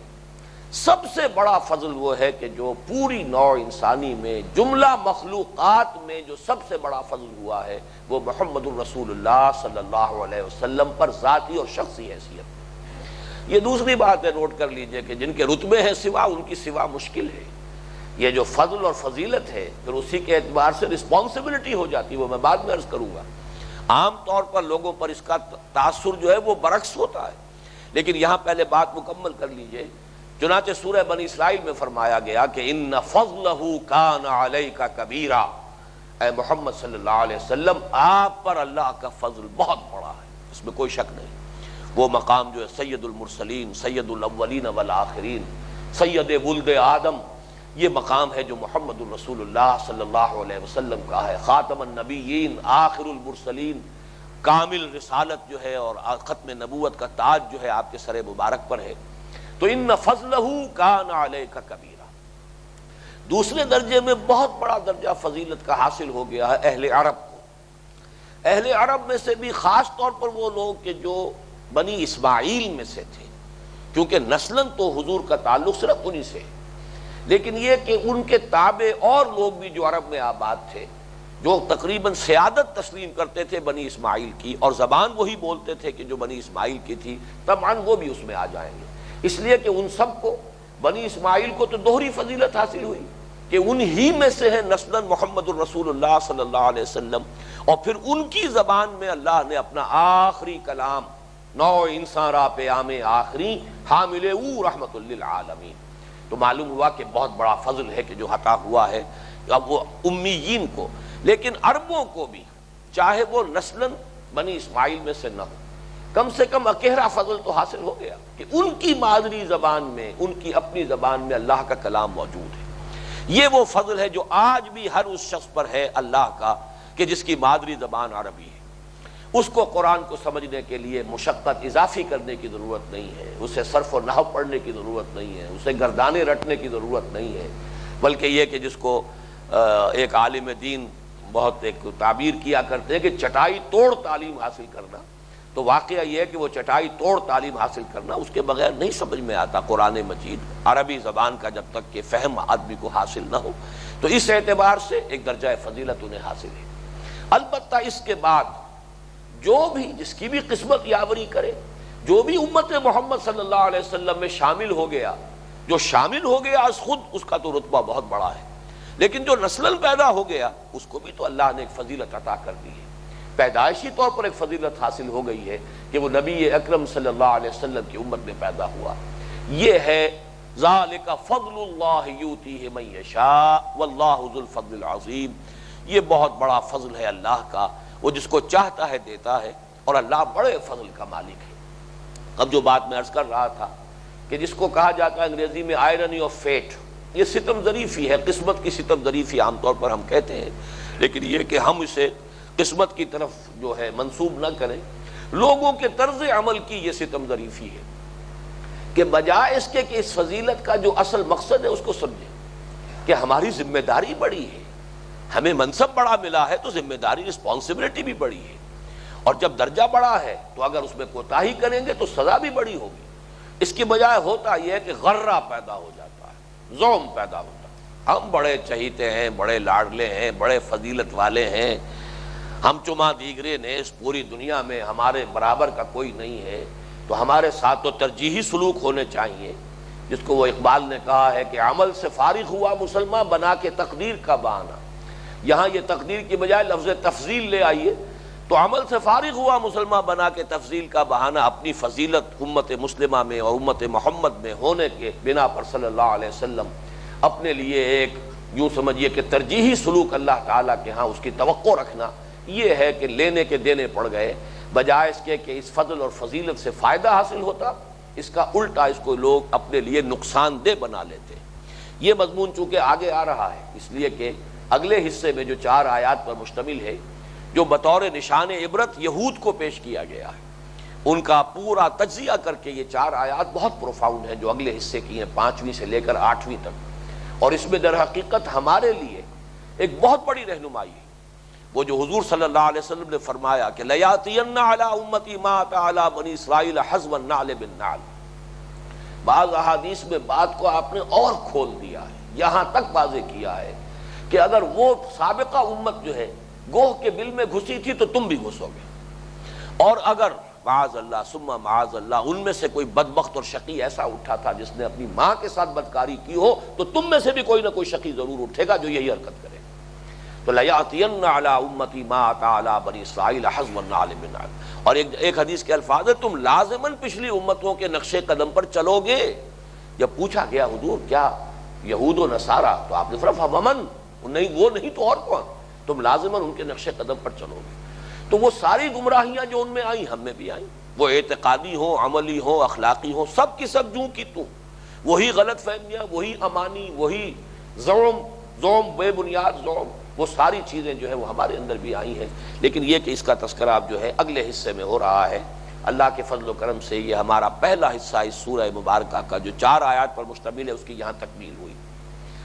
سب سے بڑا فضل وہ ہے کہ جو پوری نوع انسانی میں، جملہ مخلوقات میں جو سب سے بڑا فضل ہوا ہے وہ محمد الرسول اللہ صلی اللہ علیہ وسلم پر ذاتی اور شخصی حیثیت۔ یہ دوسری بات ہے، نوٹ کر لیجئے کہ جن کے رتبے ہیں سوا، ان کی سوا مشکل ہے۔ یہ جو فضل اور فضیلت ہے پھر اسی کے اعتبار سے رسپانسبلٹی ہو جاتی ہے، وہ میں بعد میں عرض کروں گا۔ عام طور پر لوگوں پر اس کا تاثر جو ہے وہ برعکس ہوتا ہے، لیکن یہاں پہلے بات مکمل کر لیجئے۔ چنانچہ سورہ بنی اسرائیل میں فرمایا گیا کہ ان فضلہ کان علیک کبیرا، اے محمد صلی اللہ علیہ وسلم آپ پر اللہ کا فضل بہت بڑا ہے، اس میں کوئی شک نہیں۔ وہ مقام جو ہے سید المرسلین، سید الاولین والآخرین، سید ولد آدم، یہ مقام ہے جو محمد الرسول اللہ صلی اللہ علیہ وسلم کا ہے، خاتم النبیین، آخر المرسلین، کامل رسالت جو ہے اور ختم نبوت کا تاج جو ہے آپ کے سر مبارک پر ہے۔ تو ان فضلہ کان علیک کبیرا۔ دوسرے درجے میں بہت بڑا درجہ فضیلت کا حاصل ہو گیا ہے اہل عرب کو۔ اہل عرب میں سے بھی خاص طور پر وہ لوگ کہ جو بنی اسماعیل میں سے تھے، کیونکہ نسلاً تو حضور کا تعلق صرف انہی سے ہے، لیکن یہ کہ ان کے تابع اور لوگ بھی جو عرب میں آباد تھے، جو تقریباً سیادت تسلیم کرتے تھے بنی اسماعیل کی، اور زبان وہی بولتے تھے کہ جو بنی اسماعیل کی تھی، طبعاً وہ بھی اس میں آ جائیں گے۔ اس لیے کہ ان سب کو، بنی اسماعیل کو تو دوہری فضیلت حاصل ہوئی کہ انہی میں سے ہے نسلاً محمد الرسول اللہ صلی اللہ علیہ وسلم، اور پھر ان کی زبان میں اللہ نے اپنا آخری کلام نو انسان را پیام آخری حامل او رحمت للعالمین۔ تو معلوم ہوا کہ بہت بڑا فضل ہے کہ جو عطا ہوا ہے اب وہ امیین کو، لیکن عربوں کو بھی، چاہے وہ نسلاً بنی اسماعیل میں سے نہ ہو، کم سے کم اکیرا فضل تو حاصل ہو گیا کہ ان کی مادری زبان میں، ان کی اپنی زبان میں اللہ کا کلام موجود ہے۔ یہ وہ فضل ہے جو آج بھی ہر اس شخص پر ہے اللہ کا کہ جس کی مادری زبان عربی ہے۔ اس کو قرآن کو سمجھنے کے لیے مشقت اضافی کرنے کی ضرورت نہیں ہے، اسے صرف و نحو پڑھنے کی ضرورت نہیں ہے، اسے گردانے رٹنے کی ضرورت نہیں ہے، بلکہ یہ کہ جس کو ایک عالم دین بہت ایک تعبیر کیا کرتے ہیں کہ چٹائی توڑ تعلیم حاصل کرنا، تو واقعہ یہ ہے کہ وہ چٹائی توڑ تعلیم حاصل کرنا اس کے بغیر نہیں سمجھ میں آتا قرآن مجید، عربی زبان کا جب تک کہ فہم آدمی کو حاصل نہ ہو۔ تو اس اعتبار سے ایک درجہ فضیلت انہیں حاصل ہے۔ البتہ اس کے بعد جو بھی جس کی بھی قسمت یاوری کرے، جو بھی امت محمد صلی اللہ علیہ وسلم میں شامل ہو گیا، جو شامل ہو گیا از خود، اس کا تو رتبہ بہت بڑا ہے، لیکن جو نسلاً پیدا ہو گیا اس کو بھی تو اللہ نے ایک فضیلت عطا کر دی ہے، پیدائشی طور پر ایک فضیلت حاصل ہو گئی ہے کہ وہ نبی اکرم صلی اللہ علیہ وسلم کی امت میں پیدا ہوا۔ یہ ہے ذالک فضل اللہ یؤتیہ من یشاء واللہ ذو الفضل العظیم۔ یہ بہت بڑا فضل ہے اللہ کا، وہ جس کو چاہتا ہے دیتا ہے، اور اللہ بڑے فضل کا مالک ہے۔ اب جو بات میں عرض کر رہا تھا کہ جس کو کہا جاتا ہے انگریزی میں آئرنی آف فیٹ، یہ ستم ظریفی ہے، قسمت کی ستم ظریفی عام طور پر ہم کہتے ہیں، لیکن یہ کہ ہم اسے قسمت کی طرف جو ہے منسوب نہ کریں، لوگوں کے طرز عمل کی یہ ستم ظریفی ہے کہ بجائے اس کے کہ اس فضیلت کا جو اصل مقصد ہے اس کو سمجھیں کہ ہماری ذمہ داری بڑی ہے، ہمیں منصب بڑا ملا ہے تو ذمہ داری، رسپانسبلٹی بھی بڑی ہے، اور جب درجہ بڑا ہے تو اگر اس میں کوتاہی کریں گے تو سزا بھی بڑی ہوگی۔ اس کی بجائے ہوتا یہ ہے کہ غرہ پیدا ہو جاتا ہے، ظلم پیدا ہوتا ہے، ہم بڑے چہیتے ہیں، بڑے لاڈلے ہیں، بڑے فضیلت والے ہیں، ہم چما دیگرے نے اس پوری دنیا میں ہمارے برابر کا کوئی نہیں ہے، تو ہمارے ساتھ تو ترجیحی سلوک ہونے چاہیے، جس کو وہ اقبال نے کہا ہے کہ عمل سے فارغ ہوا مسلمان بنا کے تقدیر کا بہانہ۔ یہاں یہ تقدیر کی بجائے لفظ تفضیل لے آئیے، تو عمل سے فارغ ہوا مسلمان بنا کے تفضیل کا بہانہ اپنی فضیلت امت مسلمہ میں اور امت محمد میں ہونے کے بنا پر صلی اللہ علیہ وسلم اپنے لیے ایک یوں سمجھیے کہ ترجیحی سلوک اللہ تعالیٰ کے ہاں اس کی توقع رکھنا، یہ ہے کہ لینے کے دینے پڑ گئے، بجائے اس کے کہ اس فضل اور فضیلت سے فائدہ حاصل ہوتا، اس کا الٹا اس کو لوگ اپنے لیے نقصان دہ بنا لیتے۔ یہ مضمون چونکہ آگے آ رہا ہے اس لیے کہ اگلے حصے میں جو 4 آیات پر مشتمل ہے، جو بطور نشان عبرت یہود کو پیش کیا گیا ہے، ان کا پورا تجزیہ کر کے یہ 4 آیات بہت پروفاؤنڈ ہیں جو اگلے حصے کی ہیں 5ویں سے لے کر 8ویں تک، اور اس میں در حقیقت ہمارے لیے ایک بہت بڑی رہنمائی ہے۔ وہ جو حضور صلی اللہ علیہ وسلم نے فرمایا کہ لَيَأْتِيَنَّ عَلَىٰ أُمَّتِي مَا أَتَىٰ عَلَىٰ بَنِي إِسْرَائِيلَ حَزْوَ النَّعْلِ بِالنَّعْلِ، بعض احادیث میں بات کو آپ نے اور کھول دیا ہے، یہاں تک واضح کیا ہے کہ اگر وہ سابقہ امت جو ہے گوہ کے بل میں گھسی تھی تو تم بھی گھسو گے، اور اگر معاذ اللہ ثم معاذ اللہ ان میں سے کوئی بدبخت اور شقی ایسا اٹھا تھا جس نے اپنی ماں کے ساتھ بدکاری کی ہو تو تم میں سے بھی کوئی نہ کوئی شقی ضرور اٹھے گا جو یہی حرکت کرے۔ تو لَيَأْتِيَنَّ عَلَىٰ أُمَّتِي مَا أَتَىٰ عَلَىٰ بَنِي إِسْرَائِيلَ حَزْوَ النَّعْلِ بِالنَّعْلِ، اور ایک حدیث کے الفاظ ہے تم لازماً پچھلی امتوں کے نقش قدم پر چلو گے۔ جب پوچھا گیا حضور کیا یہود و نصارہ، تو آپ نے فرمایا ومن، نہیں وہ نہیں تو اور کون، تم لازماً ان کے نقش قدم پر چلو گے۔ تو وہ ساری گمراہیاں جو ان میں آئیں ہم میں بھی آئیں، وہ اعتقادی ہوں، عملی ہوں، اخلاقی ہوں، سب کی سب جوں کی توں، وہی غلط فہمیاں، وہی امانی، وہی زعم بے بنیاد زعم، وہ ساری چیزیں جو ہے وہ ہمارے اندر بھی آئی ہیں۔ لیکن یہ کہ اس کا تذکرہ اب جو ہے اگلے حصے میں ہو رہا ہے۔ اللہ کے فضل و کرم سے یہ ہمارا پہلا حصہ اس سورہ مبارکہ کا جو 4 آیات پر مشتمل ہے اس کی یہاں تکمیل ہوئی۔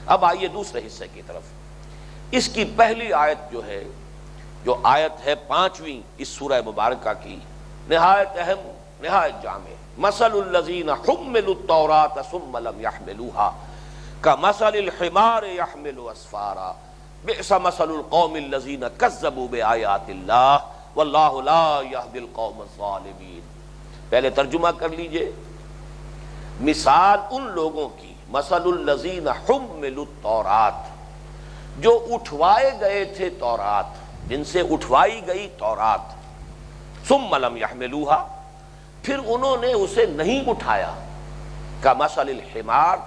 اب آئیے دوسرے حصے کی طرف۔ اس کی پہلی آیت جو ہے، جو آیت ہے 5ویں اس سورہ مبارکہ کی، نہایت اہم، نہایت جامع، مثل الذین حملوا التوراۃ ثم لم يحملوها کمثل الحمار يحمل اسفارا بئس مثل القوم الذین کذبوا بآیات اللہ واللہ لا یہدی القوم الظالمین۔ پہلے ترجمہ کر لیجئے، مثال ان لوگوں کی، مثل الذین حملوا التوراۃ، جو اٹھوائے گئے تھے تورات، جن سے اٹھوائی گئی تورات، ثم لم يحملوها، پھر انہوں نے اسے نہیں اٹھایا، کمثل الحمار،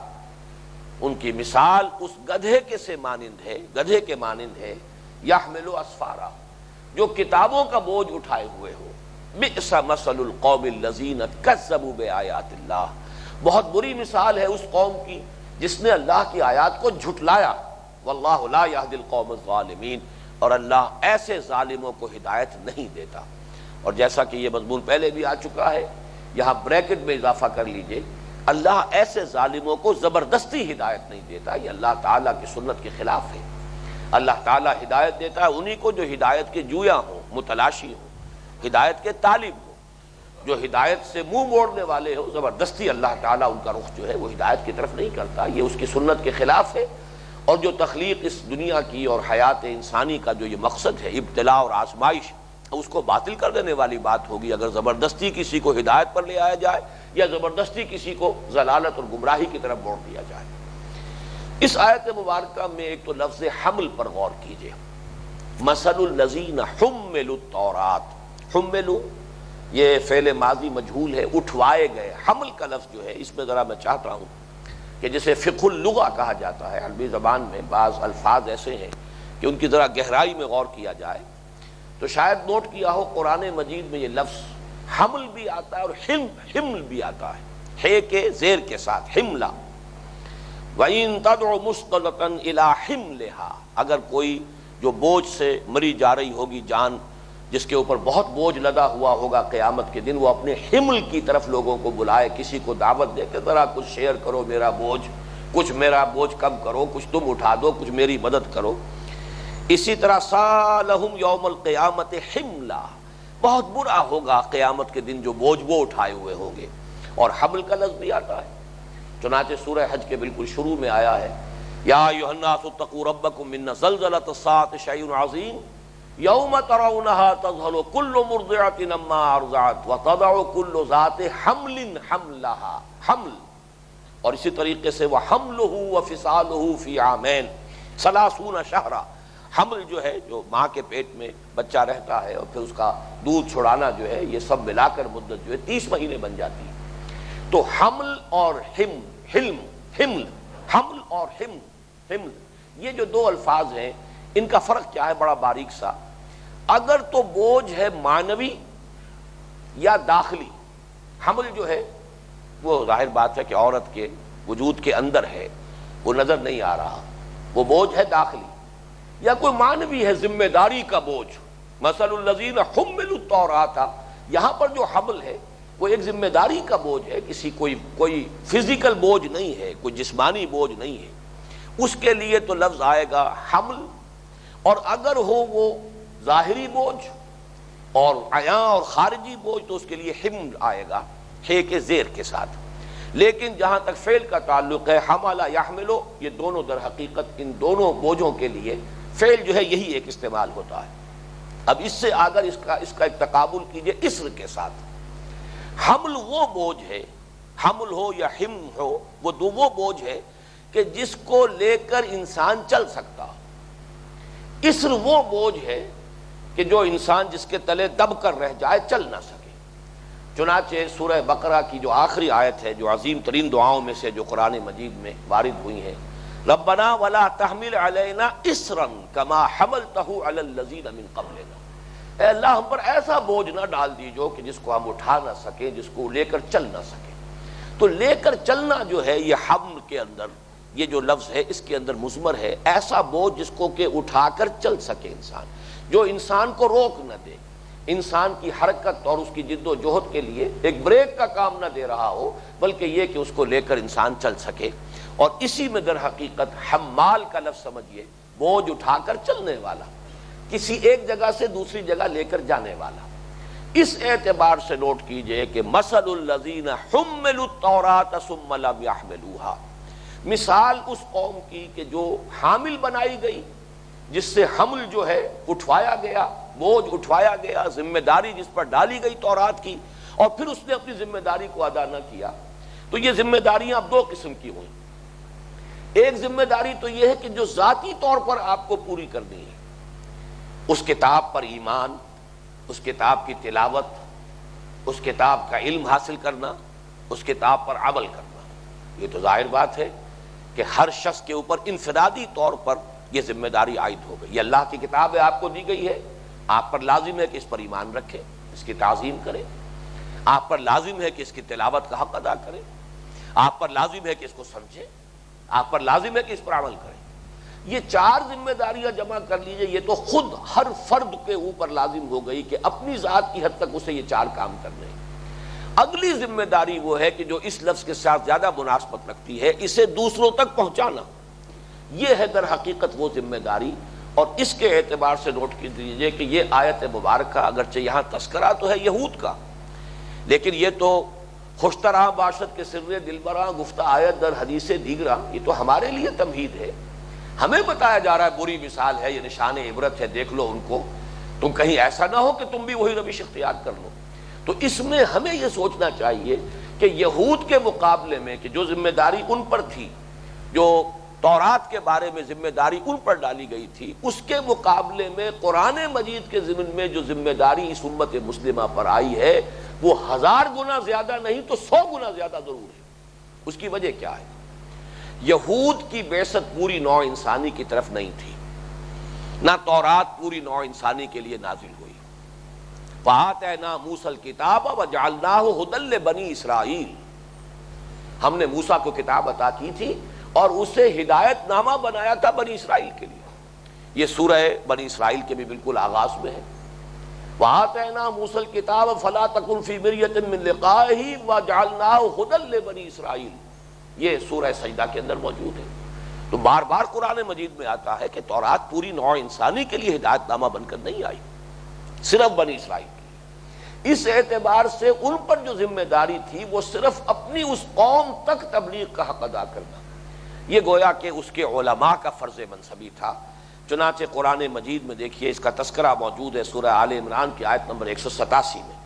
ان کی مثال اس گدھے کے سے مانند ہے، گدھے کے مانند ہے، یحمل اسفارا، جو کتابوں کا بوجھ اٹھائے ہوئے ہو، بئس مثل القوم الذین کذبوا بآیات اللہ، بہت بری مثال ہے اس قوم کی جس نے اللہ کی آیات کو جھٹلایا، واللہ لا یہدی القوم الظالمین، اور اللہ ایسے ظالموں کو ہدایت نہیں دیتا۔ اور جیسا کہ یہ مضمون پہلے بھی آ چکا ہے، یہاں بریکٹ میں اضافہ کر لیجئے، اللہ ایسے ظالموں کو زبردستی ہدایت نہیں دیتا، یہ اللہ تعالیٰ کی سنت کے خلاف ہے۔ اللہ تعالیٰ ہدایت دیتا ہے انہی کو جو ہدایت کے جویاں ہوں، متلاشی ہوں، ہدایت کے طالب ہوں۔ جو ہدایت سے منہ موڑنے والے ہو، زبردستی اللہ تعالیٰ ان کا رخ جو ہے وہ ہدایت کی طرف نہیں کرتا، یہ اس کی سنت کے خلاف ہے۔ اور جو تخلیق اس دنیا کی اور حیات انسانی کا جو یہ مقصد ہے، ابتلاء اور آزمائش، اس کو باطل کر دینے والی بات ہوگی اگر زبردستی کسی کو ہدایت پر لے آیا جائے یا زبردستی کسی کو ضلالت اور گمراہی کی طرف موڑ دیا جائے۔ اس آیت مبارکہ میں ایک تو لفظ حمل پر غور کیجئے، مثل الذین حملوا التوراۃ، حملوا یہ فعل ماضی مجہول ہے، اٹھوائے گئے۔ حمل کا لفظ جو ہے اس میں ذرا میں چاہتا ہوں کہ جسے فقہ اللغہ کہا جاتا ہے، عربی زبان میں بعض الفاظ ایسے ہیں کہ ان کی ذرا گہرائی میں غور کیا جائے تو شاید نوٹ کیا ہو قرآن مجید میں یہ لفظ حمل بھی آتا ہے اور حمل بھی آتا ہے، ہے کے زیر کے ساتھ، حملہ۔ وَإِن تَدْعُ مُثْقَلَةً إِلَىٰ حِمْلِهَا، اگر کوئی جو بوجھ سے مری جا رہی ہوگی جان، جس کے اوپر بہت بوجھ لدا ہوا ہوگا قیامت کے دن، وہ اپنے حمل کی طرف لوگوں کو بلائے، کسی کو دعوت دے کہ ذرا کچھ شیئر کرو میرا بوجھ، کچھ میرا بوجھ کم کرو، کچھ تم اٹھا دو، کچھ میری مدد کرو۔ اسی طرح سالہم یوم القیامت حملا، بہت برا ہوگا قیامت کے دن جو بوجھ وہ اٹھائے ہوئے ہوں گے۔ اور حمل کا لفظ بھی آتا ہے، چنانچہ سورہ حج کے بالکل شروع میں آیا ہے، یا ایھا الناس اتقوا ربکم ان زلزلۃ الساعۃ شیء عظیم یوم ترونها تذہل کل مرضعۃ عما ارضعت وتضع کل ذات حمل حملها، حمل۔ اور اسی طریقے سے وحملہ وفصالہ فی عامین 30 شہرا، حمل جو ہے جو ماں کے پیٹ میں بچہ رہتا ہے اور پھر اس کا دودھ چھڑانا جو ہے، یہ سب ملا کر مدت جو ہے 30 مہینے بن جاتی ہے۔ تو حمل اور حمل اور حمل یہ جو دو الفاظ ہیں ان کا فرق کیا ہے بڑا باریک سا۔ اگر تو بوجھ ہے معنوی یا داخلی، حمل جو ہے وہ ظاہر بات ہے کہ عورت کے وجود کے اندر ہے، وہ نظر نہیں آ رہا، وہ بوجھ ہے داخلی، یا کوئی معنوی ہے ذمہ داری کا بوجھ. مثل الذین حملوا التوراۃ، یہاں پر جو حمل ہے وہ ایک ذمہ داری کا بوجھ ہے، کسی کوئی فزیکل بوجھ نہیں ہے، کوئی جسمانی بوجھ نہیں ہے. اس کے لیے تو لفظ آئے گا حمل، اور اگر ہو وہ ظاہری بوجھ اور عیاں اور خارجی بوجھ تو اس کے لیے حمل آئے گا ہے کے زیر کے ساتھ. لیکن جہاں تک فعل کا تعلق ہے، حمل یحمل، یہ دونوں در حقیقت ان دونوں بوجھوں کے لیے فعل جو ہے یہی ایک استعمال ہوتا ہے. اب اس سے اگر اس کا ایک تقابل کیجئے اسر کے ساتھ. حمل وہ بوجھ ہے، حمل ہو یا حمل ہو، وہ بوجھ ہے کہ جس کو لے کر انسان چل سکتا. اسر وہ بوجھ ہے کہ جو انسان جس کے تلے دب کر رہ جائے، چل نہ سکے. چنانچہ سورہ بقرہ کی جو آخری آیت ہے، جو عظیم ترین دعاؤں میں سے جو قرآن مجید میں وارد ہوئی ہے، ربنا ولا تحمل علینا اسرا کما حملتہ علی الذین من قبلنا، اے اللہ ہم پر ایسا بوجھ نہ ڈال دیجو کہ جس کو ہم اٹھا نہ سکیں، جس کو لے کر چل نہ سکیں. تو لے کر چلنا جو ہے یہ حمل کے اندر یہ جو لفظ ہے اس کے اندر مضمر ہے، ایسا بوجھ جس کو کہ اٹھا کر چل سکے انسان، جو انسان کو روک نہ دے، انسان کی حرکت اور اس کی جد و جہد کے لیے ایک بریک کا کام نہ دے رہا ہو، بلکہ یہ کہ اس کو لے کر انسان چل سکے. اور اسی میں در حقیقت حمال کا لفظ سمجھیے، بوجھ اٹھا کر چلنے والا، کسی ایک جگہ سے دوسری جگہ لے کر جانے والا. اس اعتبار سے نوٹ کیجئے کہ مثل الذین حملوا التوراۃ ثم لم یحملوها، مثال اس قوم کی کہ جو حامل بنائی گئی، جس سے حمل جو ہے اٹھوایا گیا، بوجھ اٹھوایا گیا، ذمہ داری جس پر ڈالی گئی تورات کی، اور پھر اس نے اپنی ذمہ داری کو ادا نہ کیا. تو یہ ذمہ داریاں اب دو قسم کی ہوئیں. ایک ذمہ داری تو یہ ہے کہ جو ذاتی طور پر آپ کو پوری کرنی ہے، اس کتاب پر ایمان، اس کتاب کی تلاوت، اس کتاب کا علم حاصل کرنا، اس کتاب پر عمل کرنا. یہ تو ظاہر بات ہے کہ ہر شخص کے اوپر انفرادی طور پر یہ ذمہ داری عائد ہو گئی. یہ اللہ کی کتاب ہے، آپ کو دی گئی ہے، آپ پر لازم ہے کہ اس پر ایمان رکھے، اس کی تعظیم کرے. آپ پر لازم ہے کہ اس کی تلاوت کا حق ادا کرے. آپ پر لازم ہے کہ اس کو سمجھے. آپ پر لازم ہے کہ اس پر عمل کرے. یہ چار ذمہ داریاں جمع کر لیجئے، یہ تو خود ہر فرد کے اوپر لازم ہو گئی کہ اپنی ذات کی حد تک اسے یہ چار کام کرنے ہیں. اگلی ذمہ داری وہ ہے کہ جو اس لفظ کے ساتھ زیادہ مناسبت رکھتی ہے، اسے دوسروں تک پہنچانا. یہ ہے در حقیقت وہ ذمہ داری. اور اس کے اعتبار سے نوٹ کیجیے کہ یہ آیت مبارکہ اگرچہ یہاں تذکرہ تو ہے یہود کا، لیکن یہ تو خوشتراں باشد کے سر دلبراں گفتہ آیت در حدیث دیگرہ، یہ تو ہمارے لیے تمہید ہے. ہمیں بتایا جا رہا ہے بری مثال ہے، یہ نشان عبرت ہے، دیکھ لو ان کو، تم کہیں ایسا نہ ہو کہ تم بھی وہی روش اختیار کر لو. تو اس میں ہمیں یہ سوچنا چاہیے کہ یہود کے مقابلے میں کہ جو ذمہ داری ان پر تھی، جو تورات کے بارے میں ذمہ داری ان پر ڈالی گئی تھی، اس کے مقابلے میں قرآن مجید کے ضمن میں جو ذمہ داری اس امت مسلمہ پر آئی ہے وہ 1000 گنا زیادہ نہیں تو 100 گنا زیادہ ضرور ہے. اس کی وجہ کیا ہے؟ یہود کی بعثت پوری نوع انسانی کی طرف نہیں تھی، نہ تورات پوری نوع انسانی کے لیے نازل ہوئی. فآتینا موسیٰ الکتاب وجعلناہ ھدی لبنی اسرائیل، ہم نے موسیٰ کو کتاب عطا کی تھی اور اسے ہدایت نامہ بنایا تھا بنی اسرائیل کے لیے. یہ سورہ بنی اسرائیل کے بھی بالکل آغاز میں ہے. وآتینا موسیٰ الکتاب فلا تکن فی مریۃ من لقائہ وجعلناہ ھدی لبنی اسرائیل، یہ سورہ سجدہ کے اندر موجود ہے. تو بار بار قرآن مجید میں آتا ہے کہ تورات پوری نوع انسانی کے لیے ہدایت نامہ بن کر نہیں آئی، صرف بنی اسرائیل کی. اس اعتبار سے ان پر جو ذمہ داری تھی وہ صرف اپنی اس قوم تک تبلیغ کا حق ادا کرنا، یہ گویا کہ اس کے علماء کا فرض منصبی تھا. چنانچہ قرآن مجید میں دیکھیے اس کا تذکرہ موجود ہے سورہ آل عمران کی آیت نمبر 187 میں.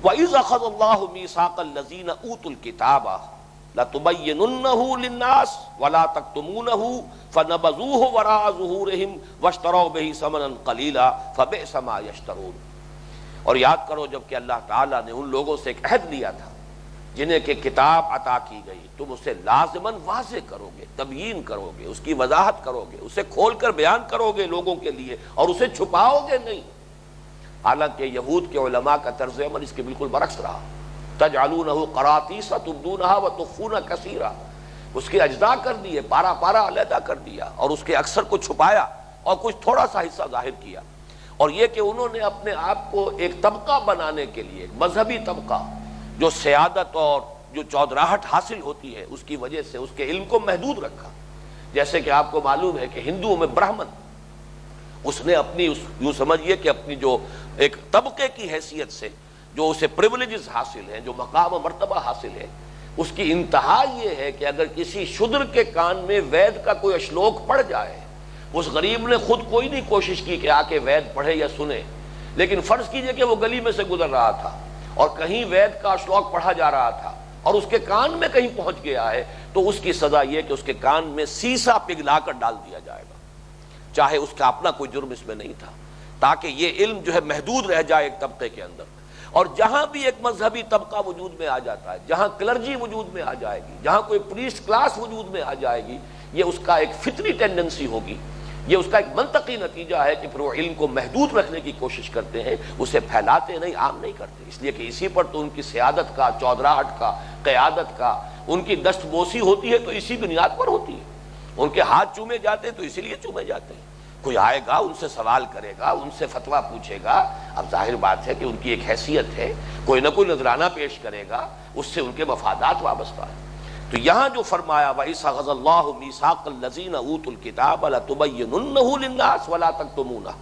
وَإِذْ أَخَذَ اللَّهُ مِيثَاقَ الَّذِينَ أُوتُوا الْكِتَابَ لَتُبَيِّنُنَّهُ لِلنَّاسِ وَلَا تَكْتُمُونَهُ فَنَبَذُوهُ وَرَاءَ ظُهُورِهِمْ وَاشْتَرَوْا بِهِ ثَمَنًا قَلِيلًا فَبِئْسَ مَا يَشْتَرُونَ. اور یاد کرو جب کہ اللہ تعالیٰ نے ان لوگوں سے ایک عہد لیا تھا جنہیں کہ کتاب عطا کی گئی، تم اسے لازماً واضح کرو گے، تبیین کرو گے، اس کی وضاحت کرو گے، اسے کھول کر بیان کرو گے لوگوں کے لیے، اور اسے چھپاؤ گے نہیں. حالانکہ یہود کے علماء کا طرز عمل اس کے بالکل برعکس رہا. تجعلونہ قراطیس تبدونہا وتخفون کثیرا، اس کے اجزاء کر دیے، پارا پارا علیحدہ کر دیا اور اس کے اکثر کو چھپایا اور کچھ تھوڑا سا حصہ ظاہر کیا. اور یہ کہ انہوں نے اپنے آپ کو ایک طبقہ بنانے کے لیے، ایک مذہبی طبقہ جو سیادت اور جو چودراہٹ حاصل ہوتی ہے اس کی وجہ سے اس کے علم کو محدود رکھا. جیسے کہ آپ کو معلوم ہے کہ ہندوؤں میں برہمن، اس نے اپنی یوں سمجھیے کہ اپنی جو ایک طبقے کی حیثیت سے جو اسے پریولیجز حاصل ہیں، جو مقام و مرتبہ حاصل ہے، اس کی انتہا یہ ہے کہ اگر کسی شودر کے کان میں وید کا کوئی اشلوک پڑ جائے، اس غریب نے خود کوئی نہیں کوشش کی کہ آ کے وید پڑھے یا سنے، لیکن فرض کیجئے کہ وہ گلی میں سے گزر رہا تھا اور کہیں وید کا اشلوک پڑھا جا رہا تھا اور اس کے کان میں کہیں پہنچ گیا ہے، تو اس کی سزا یہ کہ اس کے کان میں سیسا پگھلا کر ڈال دیا جائے گا، چاہے اس کا اپنا کوئی جرم اس میں نہیں تھا، تاکہ یہ علم جو ہے محدود رہ جائے ایک طبقے کے اندر. اور جہاں بھی ایک مذہبی طبقہ وجود میں آ جاتا ہے، جہاں کلرجی وجود میں آ جائے گی، جہاں کوئی پریسٹ کلاس وجود میں آ جائے گی، یہ اس کا ایک فطری ٹینڈنسی ہوگی، یہ اس کا ایک منطقی نتیجہ ہے کہ پھر وہ علم کو محدود رکھنے کی کوشش کرتے ہیں، اسے پھیلاتے نہیں، عام نہیں کرتے. اس لیے کہ اسی پر تو ان کی سیادت کا، چودراہٹ کا، قیادت کا، ان کی دست بوسی ہوتی ہے تو اسی بنیاد پر ہوتی ہے. ان کے ہاتھ چومے جاتے ہیں تو اسی لیے چومے جاتے ہیں. کوئی آئے گا، ان سے سوال کرے گا، ان سے فتویٰ پوچھے گا، اب ظاہر بات ہے کہ ان کی ایک حیثیت ہے، کوئی نہ کوئی نذرانہ پیش کرے گا، اس سے ان کے مفادات وابستہ ہیں. تو یہاں جو فرمایا وَإِذْ أَخَذَ اللَّهُ مِيثَاقَ الَّذِينَ أُوتُوا الْكِتَابَ لَتُبَيِّنُنَّهُ لِلنَّاسِ وَلَا تَكْتُمُونَهُ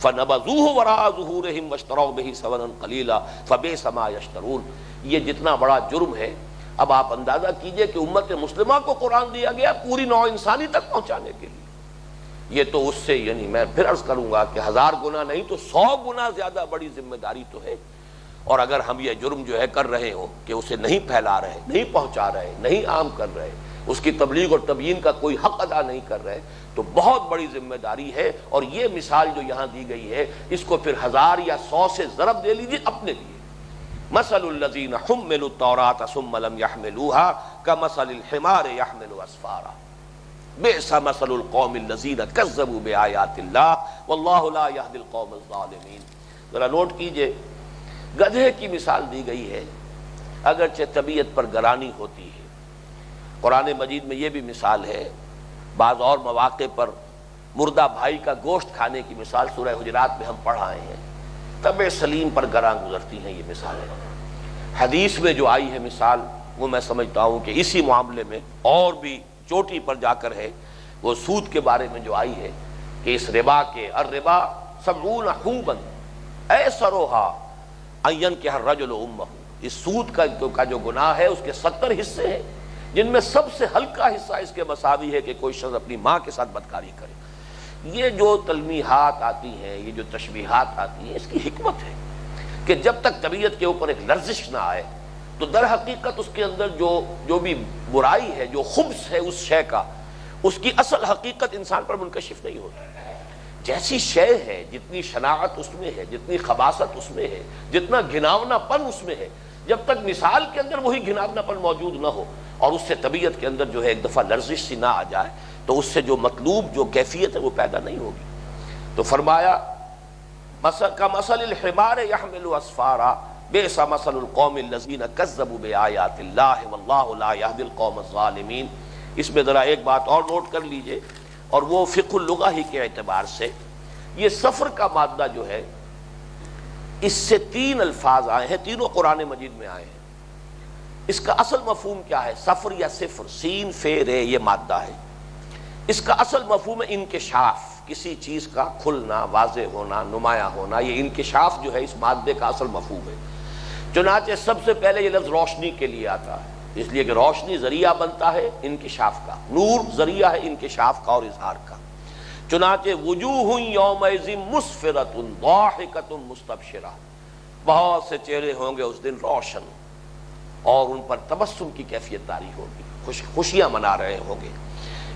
فَنَبَذُوهُ وَرَاءَ ظُهُورِهِمْ وَاشْتَرَوْا بِهِ ثَمَنًا قَلِيلًا فَبِئْسَ مَا يَشْتَرُونَ. یہ جتنا بڑا جرم ہے، اب آپ اندازہ کیجئے کہ امت مسلمہ کو قرآن دیا گیا پوری نوع انسانی تک پہنچانے کے لیے. یہ تو اس سے یعنی میں پھر عرض کروں گا کہ 1000 گنا نہیں تو 100 گنا زیادہ بڑی ذمہ داری تو ہے. اور اگر ہم یہ جرم جو ہے کر رہے ہوں کہ اسے نہیں پھیلا رہے، نہیں پہنچا رہے، نہیں عام کر رہے، اس کی تبلیغ اور تبیین کا کوئی حق ادا نہیں کر رہے، تو بہت بڑی ذمہ داری ہے. اور یہ مثال جو یہاں دی گئی ہے، اس کو پھر 1000 یا 100 سے ضرب دے لیجیے اپنے لیے. مثل الذین حملوا التوراۃ ثم لم يحملوها كمثل الحمار يحمل اسفارا بئس مثل القوم الذین کذبوا بآیات اللہ واللہ لا یہدی القوم الظالمین. ذرا نوٹ کیجئے، گدھے کی مثال دی گئی ہے، اگرچہ طبیعت پر گرانی ہوتی ہے. قرآن مجید میں یہ بھی مثال ہے، بعض اور مواقع پر مردہ بھائی کا گوشت کھانے کی مثال سورہ حجرات میں ہم پڑھ آئے ہیں. طبع سلیم پر گراں گزرتی ہیں یہ مثالیں. حدیث میں جو آئی ہے مثال، وہ میں سمجھتا ہوں کہ اسی معاملے میں اور بھی چوٹی پر جا کر ہے. وہ سود کے بارے میں جو آئی ہے کہ اس ربا کے الربا 70 حوبا ایسرھا ان ينكح الرجل امه، اس سود کا جو گناہ ہے اس کے 70 حصے ہیں، جن میں سب سے ہلکا حصہ اس کے مساوی ہے کہ کوئی شخص اپنی ماں کے ساتھ بدکاری کرے. یہ جو تلمیحات آتی ہیں، یہ جو تشبیہات آتی ہیں، اس کی حکمت ہے کہ جب تک طبیعت کے اوپر ایک لرزش نہ آئے تو در حقیقت اس کے اندر جو بھی برائی ہے، جو خبث ہے اس شے کا، اس کی اصل حقیقت انسان پر منکشف نہیں ہوتی. جیسی شے ہے، جتنی شناعت اس میں ہے، جتنی خباثت اس میں ہے، جتنا گھناونا پن اس میں ہے، جب تک مثال کے اندر وہی گھناونا پن موجود نہ ہو اور اس سے طبیعت کے اندر جو ہے ایک دفعہ لرزش سی نہ آ جائے، تو اس سے جو مطلوب جو کیفیت ہے وہ پیدا نہیں ہوگی. تو فرمایا کمثل الحمار يحمل اسفارا بئس مثل القوم الذین کذبوا بآیات اللہ واللہ لا یہدی القوم الظالمین. اس میں ذرا ایک بات اور نوٹ کر لیجئے، اور وہ فقہ اللغہ ہی کے اعتبار سے یہ سفر کا مادہ جو ہے، اس سے 3 الفاظ آئے ہیں، تینوں قرآن مجید میں آئے ہیں. اس کا اصل مفہوم کیا ہے؟ سفر یا صفر، سین فے رے یہ مادہ ہے. اس کا اصل مفہوم ہے انکشاف، کسی چیز کا کھلنا، واضح ہونا، نمایاں ہونا. یہ انکشاف جو ہے اس مادے کا اصل مفہوم ہے. چنانچہ سب سے پہلے یہ لفظ روشنی کے لیے آتا ہے، اس لیے کہ روشنی ذریعہ بنتا ہے انکشاف کا، نور ذریعہ ہے انکشاف کا اور اظہار کا. چنانچہ وجوہ یومئذ مسفرۃ ضاحکۃ مستبشرہ، بہت سے چہرے ہوں گے اس دن روشن اور ان پر تبسم کی کیفیت طاری ہوگی، خوشیاں منا رہے ہوں گے.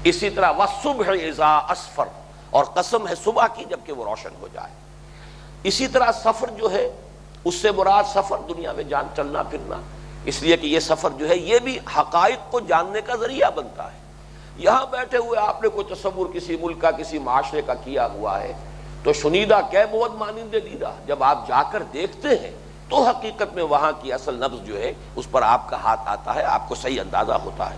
اسی طرح والصبح اذا اسفر، اور قسم ہے صبح کی جبکہ وہ روشن ہو جائے. اسی طرح سفر جو ہے، اس سے مراد سفر دنیا میں جان چلنا پھرنا، اس لیے کہ یہ سفر جو ہے یہ بھی حقائق کو جاننے کا ذریعہ بنتا ہے. یہاں بیٹھے ہوئے آپ نے کوئی تصور کسی ملک کا، کسی معاشرے کا کیا ہوا ہے تو شنیدہ کہ بہت مانند دیدہ، جب آپ جا کر دیکھتے ہیں تو حقیقت میں وہاں کی اصل نبض جو ہے اس پر آپ کا ہاتھ آتا ہے، آپ کو صحیح اندازہ ہوتا ہے.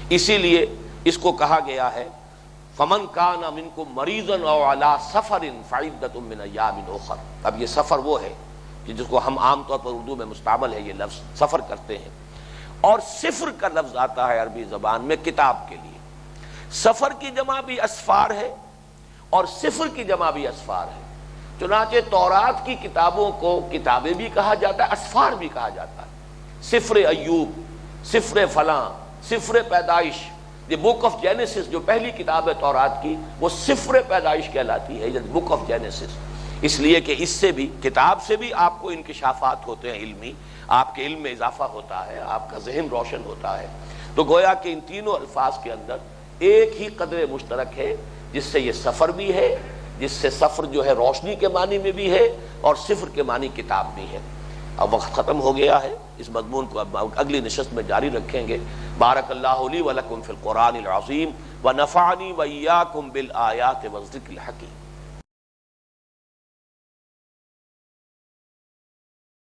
اسی لیے اس کو کہا گیا ہے فمن کان منکم مریضا او علی سفر فعدۃ من ایام اخر۔ اب یہ سفر وہ ہے کہ جس کو ہم عام طور پر اردو میں مستعمل ہے یہ لفظ سفر کرتے ہیں، اور صفر کا لفظ آتا ہے عربی زبان میں کتاب کے لیے۔ سفر کی جمع بھی اسفار ہے اور صفر کی جمع بھی اسفار ہے، چنانچہ تورات کی کتابوں کو کتابیں بھی کہا جاتا ہے، اسفار بھی کہا جاتا ہے۔ سفر ایوب، سفر فلاں، سفر پیدائش، یہ بک آف جینیسس جو پہلی کتاب ہے تورات کی، وہ سفر پیدائش کہلاتی ہے، بک آف جینیسس، اس لیے کہ اس سے بھی کتاب سے بھی آپ کو انکشافات ہوتے ہیں علمی، آپ کے علم میں اضافہ ہوتا ہے، آپ کا ذہن روشن ہوتا ہے۔ تو گویا کہ ان تینوں الفاظ کے اندر ایک ہی قدر مشترک ہے جس سے یہ سفر بھی ہے، جس سے سفر جو ہے روشنی کے معنی میں بھی ہے اور صفر کے معنی کتاب بھی ہے۔ اب وقت ختم ہو گیا ہے، اس مضمون کو اب اگلی نشست میں جاری رکھیں گے۔ بارک اللہ لی و لکم فی القرآن العظیم ونفعنی وإیاکم بالآیات والذکر الحکیم۔